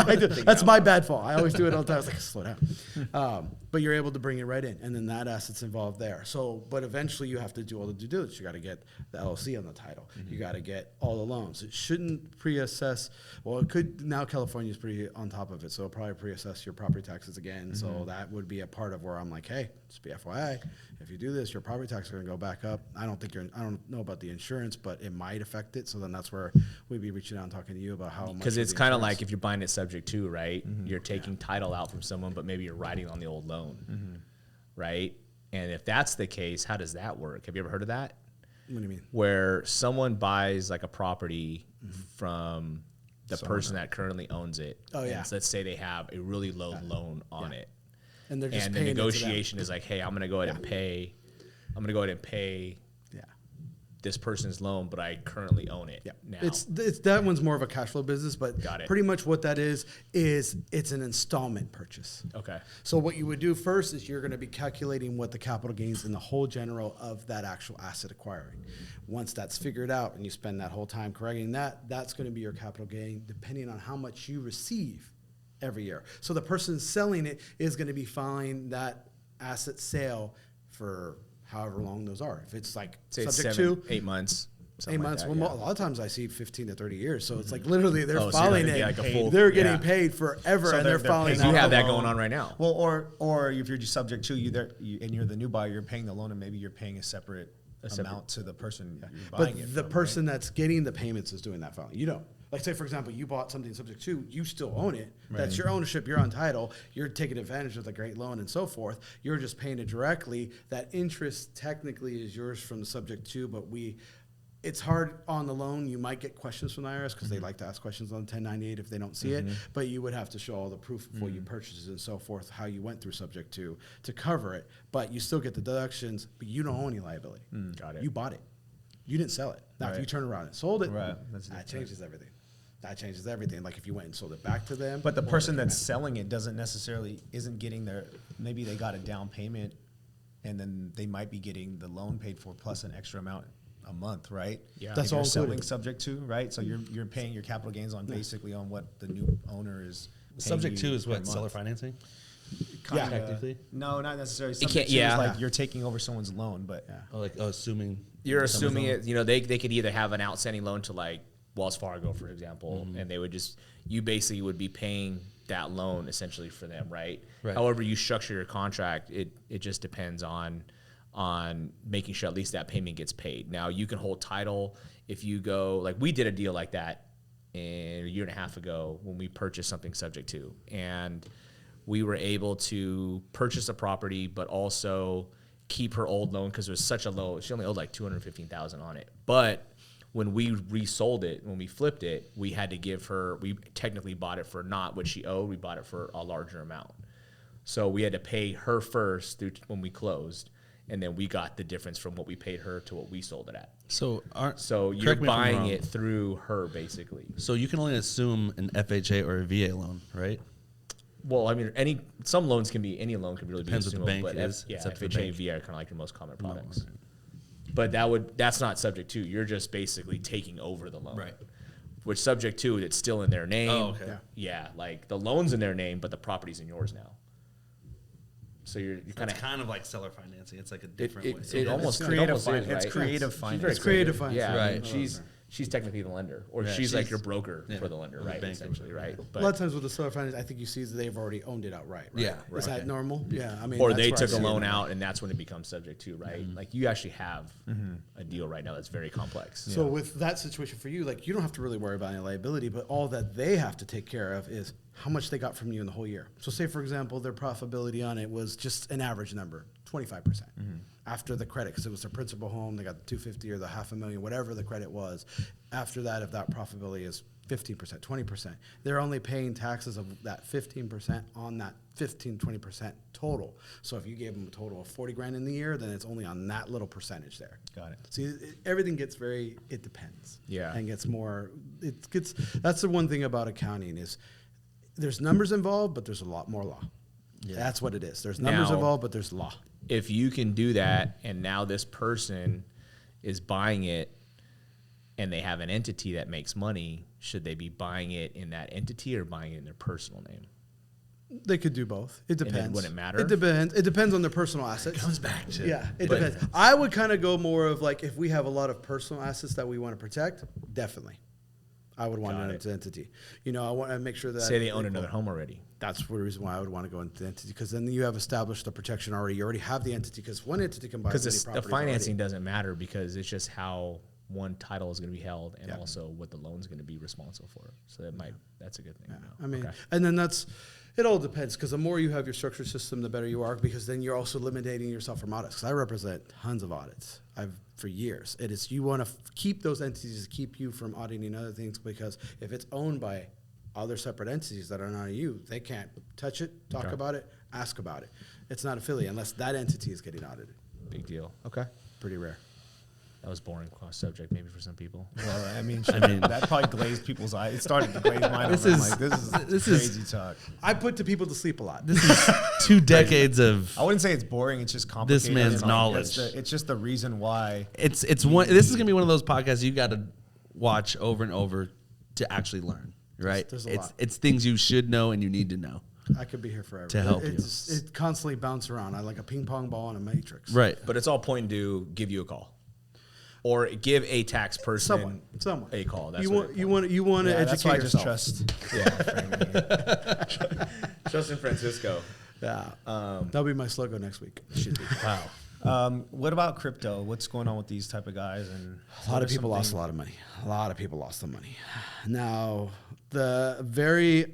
I do. That's my bad fault. I always do it all the time. I was like, slow down. But you're able to bring it right in, and then that asset's involved there. So, but eventually you have to do all the due diligence. You got to get the LLC on the title. You got to get all the loans. It shouldn't pre-assess. Well, it could. Now California's pretty on top of it, so it'll probably pre-assess your property taxes again. So that would be a part of where I'm like, hey, just be FYI, if you do this, your property taxes are going to go back up. I don't know about the insurance, but it might affect it. So then that's where we'd be reaching out and talking to you about how much. Because of it's the kind of insurance- like if you're buying it subject to, right? You're taking title out from someone, but maybe you're riding on the old loan, right? And if that's the case, how does that work? Have you ever heard of that? What do you mean? Where someone buys like a property from the person that currently owns it. Oh, and yeah. let's say they have a really low loan on it. And they're just And the paying it to them. negotiation is like, hey, I'm going to go ahead and pay. I'm going to go ahead and pay Yeah. this person's loan, but I currently own it Yeah. now. It's that one's more of a cash flow business, but Got it. pretty much what that is it's an installment purchase. Okay. So what you would do first is you're going to be calculating what the capital gains in the whole general of that actual asset acquiring. Once that's figured out and you spend that whole time correcting that, that's going to be your capital gain depending on how much you receive every year. So the person selling it is going to be filing that asset sale for however long those are. If it's like Say it's subject 7, to 8 months. 8 something like months. that, Well, yeah. a lot of times I see 15 to 30 years. So it's like literally they're Oh, so you're filing gonna it. get like a full- they're getting yeah. paid forever, So and they're they're filing paying You that. have that loan. going on right now. Well, or if you're just subject to and you're the new buyer, you're paying the loan, and maybe you're paying a separate amount to the person you're buying But it the from, person that's getting the payments is doing that filing. You don't. Like, say, for example, you bought something subject to, you still own it. That's your ownership. You're on title. You're taking advantage of the great loan and so forth. You're just paying it directly. That interest technically is yours from the subject to, but it's hard on the loan. You might get questions from the IRS because they like to ask questions on 1098 if they don't see it. But you would have to show all the proof of what you purchased and so forth, how you went through subject to cover it. But you still get the deductions, but you don't own any liability. Got it. You bought it. You didn't sell it. Now, if Right. you turn around and sold it, Right. That's that different. changes everything. That changes everything. Like if you went and sold it back to them. But the or person if you that's went- selling it isn't getting maybe they got a down payment and then they might be getting the loan paid for plus an extra amount a month, right? Yeah. That's If you're all selling included. subject to, right? So you're paying your capital gains on basically on what the new owner is paying Subject you to is per what, seller month. financing? Kinda- Technically? No, not necessarily. can't- Subject to yeah. is like you're taking over someone's loan, but Assuming. You're someone's assuming on- it, they could either have an outstanding loan to like Wells Fargo, for example, and they would you basically would be paying that loan essentially for them, right? Right. However you structure your contract, it just depends on on making sure at least that payment gets paid. Now you can hold title if you go, like we did a deal like that a year and a half ago when we purchased something subject to, and we were able to purchase a property, but also keep her old loan because it was such a low, she only owed like $215,000 on it. But when we resold it, when we flipped it, we had to give her, we technically bought it for not what she owed, we bought it for a larger amount. So we had to pay her first through when we closed, and then we got the difference from what we paid her to what we sold it at. So You're correct me if I'm buying wrong. it through her, basically. So you can only assume an FHA or a VA loan, right? Well, I mean, some loans can be, any loan can really Depends be what the assumable, bank but is. yeah, It's up to the FHA bank. and VA are kind of like your most common products. But that's not subject to. You're just basically taking over the loan. Right. Which subject to, it's still in their name. Oh, okay. Yeah, like the loan's in their name, but the property's in yours now. So you're kind It's of kind of like seller financing. It's like a different way. it almost It's creative is, finance. right? It's creative She's finance. very It's creative finance. Yeah, Right. I mean, she's technically the lender, or Yeah, she's like she's- your broker yeah, for the lender, or the right? bank or Essentially, right? A But lot of times with the seller finance, I think you see that they've already owned it outright. Right? Yeah, Is that normal? Yeah. I mean, or that's they where I took a see it. loan out, and that's when it becomes subject to, right? Like you actually have a deal right now that's very complex. So with that situation for you, like you don't have to really worry about any liability, but all that they have to take care of is how much they got from you in the whole year. So say for example, their profitability on it was just an average number, 25%. After the credit, because it was their principal home, they got the 250 or the $500,000, whatever the credit was. After that, if that profitability is 15%, 20%, they're only paying taxes of that 15% on that 20% total. So if you gave them a total of 40 grand in the year, then it's only on that little percentage there. Got it. See, everything gets very, it depends. Yeah. And gets more, that's the one thing about accounting is there's numbers involved, but there's a lot more law. Yeah. That's what it is. There's numbers Now- involved, but there's law. If you can do that, and now this person is buying it, and they have an entity that makes money, should they be buying it in that entity or buying it in their personal name? They could do both. It then depends. would it matter? It depends. It depends on their personal assets. comes back to Yeah, it But- depends. I would kind of go more of like if we have a lot of personal assets that we want to protect, definitely. I would want Got an it. entity. You know, I want to make sure that Say they own another home already. That's the reason why I would want to go into the entity because then you have established the protection already. You already have the entity because one entity can buy as many Because the properties financing already. doesn't matter because it's just how one title is going to be held and Yeah. also what the loan's going to be responsible for. So that's a good thing. Yeah. to know. I mean, Okay. and then it all depends because the more you have your structured system, the better you are because then you're also eliminating yourself from audits. Because I represent tons of audits. For years. It is you want to keep those entities to keep you from auditing other things because if it's owned by other separate entities that are not you, they can't touch it, talk Okay. about it, ask about it. It's not affiliate unless that entity is getting audited. Big deal. Okay. Pretty rare. That was boring cross subject maybe for some people. Well, I mean, that probably glazed people's eyes. It started to glaze mine. This over. I'm is- like, this this is- is crazy talk. I put to people to sleep a lot. This is 2 decades of. I wouldn't say it's boring. It's just complicated. man's It's like, knowledge. It's just the reason why. It's one. This is gonna be one of those podcasts you got to watch over and over to actually learn. Right? There's a lot. It's things you should know and you need to know. I could be here forever. To help It constantly bounces around. I like a ping pong ball in a matrix. Right. But it's all pointing to give you a call. Or give a tax person Someone. a call. That's You what want to Yeah, that's why I educate just yourself. trust. Trust in Francisco. Yeah. That'll be my slogan next week. Should be. Wow. What about crypto? What's going on with these type of guys? And A lot of people lost a lot of money. A lot of people lost some money. Now, the very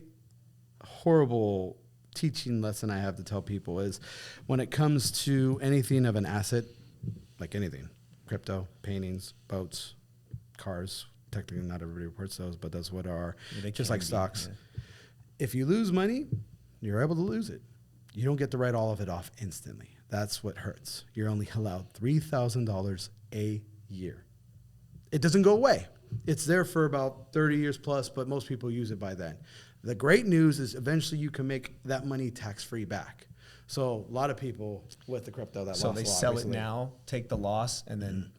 horrible teaching lesson I have to tell people is when it comes to anything of an asset, like anything, crypto, paintings, boats, cars, technically not everybody reports those, but that's what are, Yeah, they just can like be, stocks. yeah. If you lose money, you're able to lose it. You don't get to write all of it off instantly. That's what hurts. You're only allowed $3,000 a year. It doesn't go away. It's there for about 30 years plus, but most people use it by then. The great news is eventually you can make that money tax-free back. So a lot of people with the crypto that So lost they a lot sell recently. it now, take the loss, and then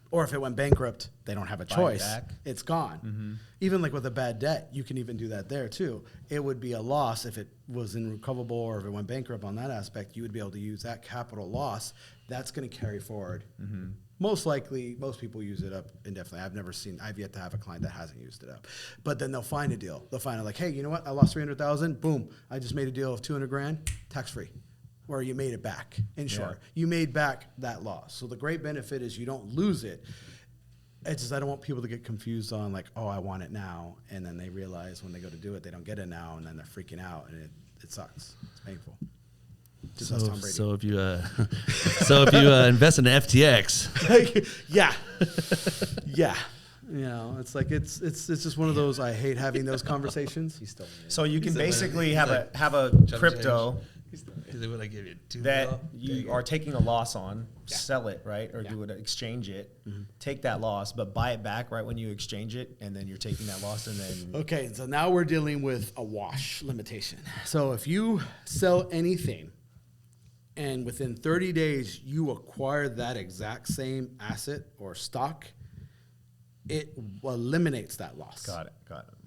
Or if it went bankrupt, they don't have a Buy it choice. back. It's gone. Even like with a bad debt, you can even do that there too. It would be a loss if it was irrecoverable or if it went bankrupt on that aspect. You would be able to use that capital loss. That's going to carry forward. Most likely, most people use it up indefinitely. I've yet to have a client that hasn't used it up. But then they'll find a deal. They'll find it like, hey, you know what? I lost 300,000. Boom. I just made a deal of 200 grand, tax free. or you made it back. In short, Yeah. you made back that loss. So the great benefit is you don't lose it. It's just I don't want people to get confused on like, oh, I want it now, and then they realize when they go to do it, they don't get it now, and then they're freaking out, and it sucks. It's painful. Just ask Tom Brady. So if you invest in FTX, yeah, yeah. You know, it's like it's just one of those. I hate having those conversations. He's still So you can He's a- basically he's have like- a crypto is it what I give you? that you are taking a loss on, sell it, right? Or Yeah. do it, exchange it, take that loss, but buy it back right when you exchange it, and then you're taking that loss, and then Okay, so now we're dealing with a wash limitation. So if you sell anything and within 30 days you acquire that exact same asset or stock, it eliminates that loss. got it.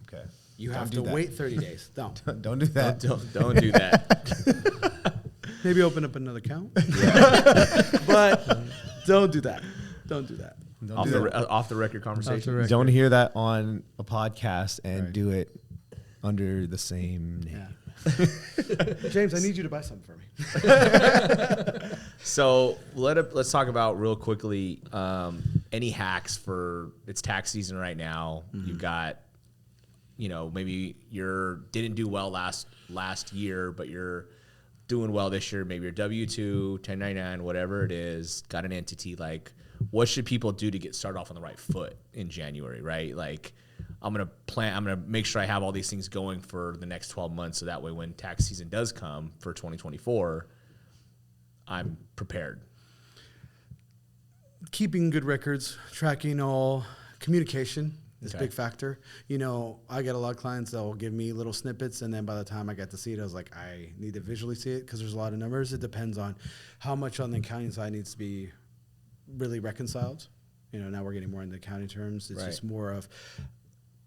Okay. You Don't have do to that. wait 30 days. Don't. Don't do that. don't do that. Maybe open up another account. But don't do that. Don't do that. Don't off do the that. off the record conversation. record. Don't hear that on a podcast and Right. do it under the same name. Yeah. James, I need you to buy something for me. So let's talk about real quickly any hacks for it's tax season right now. You've got, maybe didn't do well last year, but you're doing well this year. Maybe you're W-2, 1099, whatever it is. Got an entity. Like, what should people do to get started off on the right foot in January? Right, like. I'm gonna make sure I have all these things going for the next 12 months, so that way when tax season does come for 2024, I'm prepared. Keeping good records, tracking all communication is a Okay. big factor. I get a lot of clients that will give me little snippets, and then by the time I get to see it, I was like, I need to visually see it because there's a lot of numbers. It depends on how much on the accounting side needs to be really reconciled. Now we're getting more into accounting terms. It's Right. just more of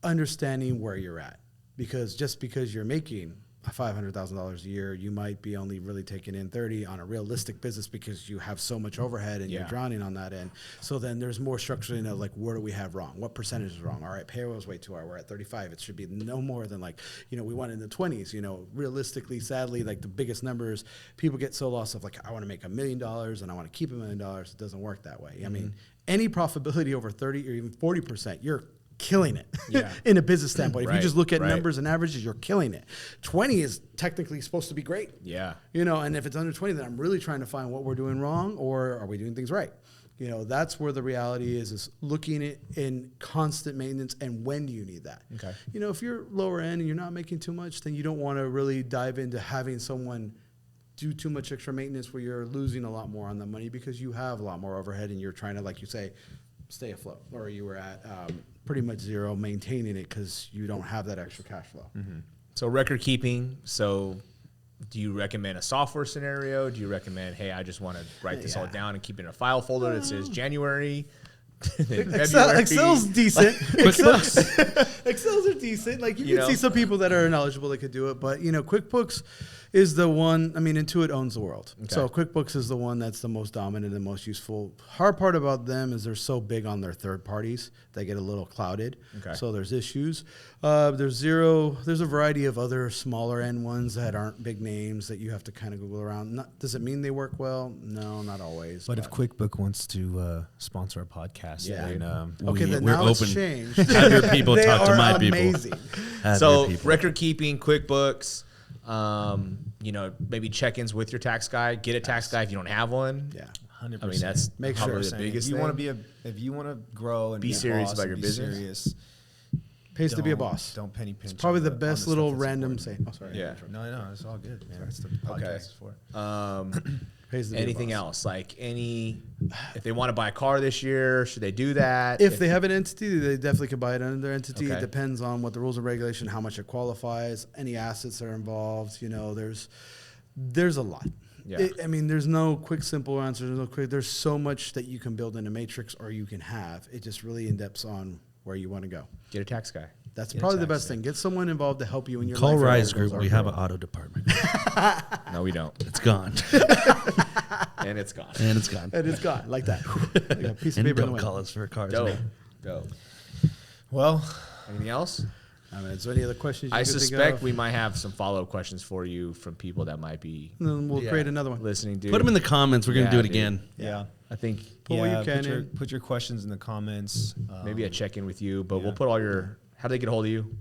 understanding where you're at, because just because you're making $500,000 a year, you might be only really taking in 30 on a realistic business because you have so much overhead and you're Yeah. drowning on that end. So then there's more structuring of like, where do we have wrong? What percentage is wrong? All right, payroll is way too high. We're at 35. It should be no more than like, we want in the 20s. Realistically, sadly, like the biggest numbers, people get so lost of like, I want to make $1 million and I want to keep $1 million. It doesn't work that way. I mean, any profitability over 30 or even 40%, you're killing it Yeah. in a business standpoint. If Right, you just look at right. numbers and averages, you're killing it. 20 is technically supposed to be great. Yeah. And if it's under 20, then I'm really trying to find what we're doing wrong, or are we doing things right? That's where the reality is looking at in constant maintenance, and when do you need that? Okay. If you're lower end and you're not making too much, then you don't want to really dive into having someone do too much extra maintenance where you're losing a lot more on the money because you have a lot more overhead and you're trying to, like you say, stay afloat, or you were at pretty much zero maintaining it because you don't have that extra cash flow. So record keeping. So do you recommend a software scenario? Do you recommend, hey, I just want to write this all Yeah. down and keep it in a file folder that says January? then Excel's February? decent. Excels are decent. Like you You can know? see some people that are knowledgeable that could do it, but QuickBooks is the one. I mean, Intuit owns the world, so QuickBooks is the one that's the most dominant and most useful. Hard part about them is they're so big on their third parties, they get a little clouded. Okay. So there's issues. There's a variety of other smaller end ones that aren't big names that you have to kind of Google around. Does it mean they work well? No, not always. But if QuickBook wants to sponsor our podcast, Yeah. then okay, then we're now it's open. changed. Have your people They talk to are my people. amazing. Have So your people. record keeping, QuickBooks, maybe check-ins with your tax guy. Get a tax guy if you don't have one. Yeah. 100%. I mean, that's Make sure. probably the biggest if you thing. want to if you want to grow and Be be, a serious boss about and your be business. serious, Pays to be a don't- boss. Don't penny pinch. It's probably on the on best stuff little that's random important. say. Oh, sorry. Yeah. No, it's all good, man. That's the podcast Okay. is for. Pays to be a Anything boss. else? Like if they want to buy a car this year, should they do that? If they have an entity, they definitely could buy it under their entity. Okay. It depends on what the rules and regulation, how much it qualifies, any assets that are involved. There's a lot. Yeah. There's no quick, simple answer. There's so much that you can build in a matrix or you can have. It just really in-depth on where you want to go. Get a tax guy. That's Get a probably the tax best thing. Get someone involved to help you in your Call life. Rise Group. We have an auto department. No, we don't. It's gone. And it's gone. And it's gone. And it's gone like that. Like a piece of And paper in the don't wind. call us for cars. Dope. man. Dope. Well, Anything else? I mean, is there any other questions? I you can think suspect of? we might have some follow-up questions for you from people that might be And then we'll create another one. listening. Dude, Put them in the comments. We're gonna Yeah, do it dude. again. Yeah. I think Put what you can put, in. put your questions in the comments. maybe a check-in with you, but we'll put all your. How do they get a hold of you?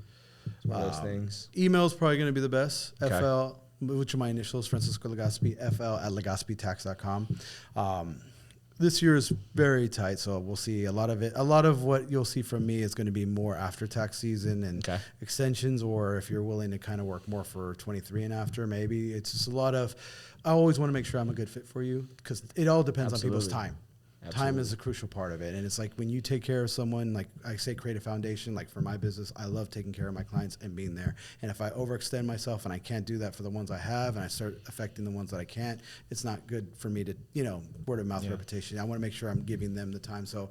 One of those things. Email's probably going to be the best. Okay. FL, which are my initials, Francisco Legaspi, FL@legaspitax.com. This year is very tight, so we'll see a lot of it. A lot of what you'll see from me is going to be more after tax season and Okay. extensions, or if you're willing to kind of work more for 23 and after, maybe. It's just a lot of, I always want to make sure I'm a good fit for you because it all depends on people's Absolutely. time. Time is a crucial part of it. And it's like when you take care of someone, like I say, create a foundation, like for my business, I love taking care of my clients and being there. And if I overextend myself and I can't do that for the ones I have and I start affecting the ones that I can't, it's not good for me to, word of mouth reputation. I want to make sure I'm giving them the time. So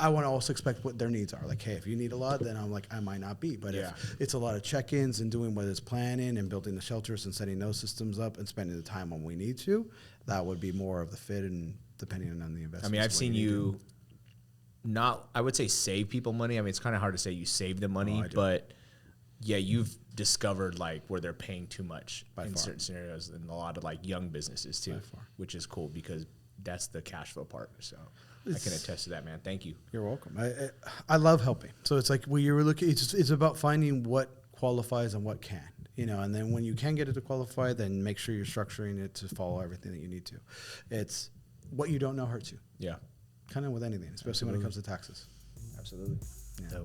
I want to also expect what their needs are. Like, hey, if you need a lot, then I'm like, I might not be. But if it's a lot of check-ins and doing what is planning and building the shelters and setting those systems up and spending the time when we need to, that would be more of the fit and depending on the investment. I mean, I've seen you not, I would say save people money. I mean, it's kind of hard to say you save them money, I do. but yeah, you've discovered like where they're paying too much By in far. certain scenarios and a lot of like young businesses too, By far. which is cool because that's the cash flow part. So I can attest to that, man. Thank you. You're welcome. I love helping. So it's like when you're looking, it's about finding what qualifies and what can, and then when you can get it to qualify, then make sure you're structuring it to follow everything that you need to. It's what you don't know hurts you, Yeah, kind of with anything, especially when it comes to taxes. absolutely. Yeah.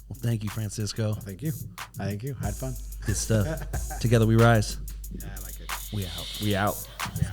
Well, thank you, Francisco. Thank you. Thank you. Had fun. Good stuff. Together we rise. Yeah, I like it. We out. We out. Yeah.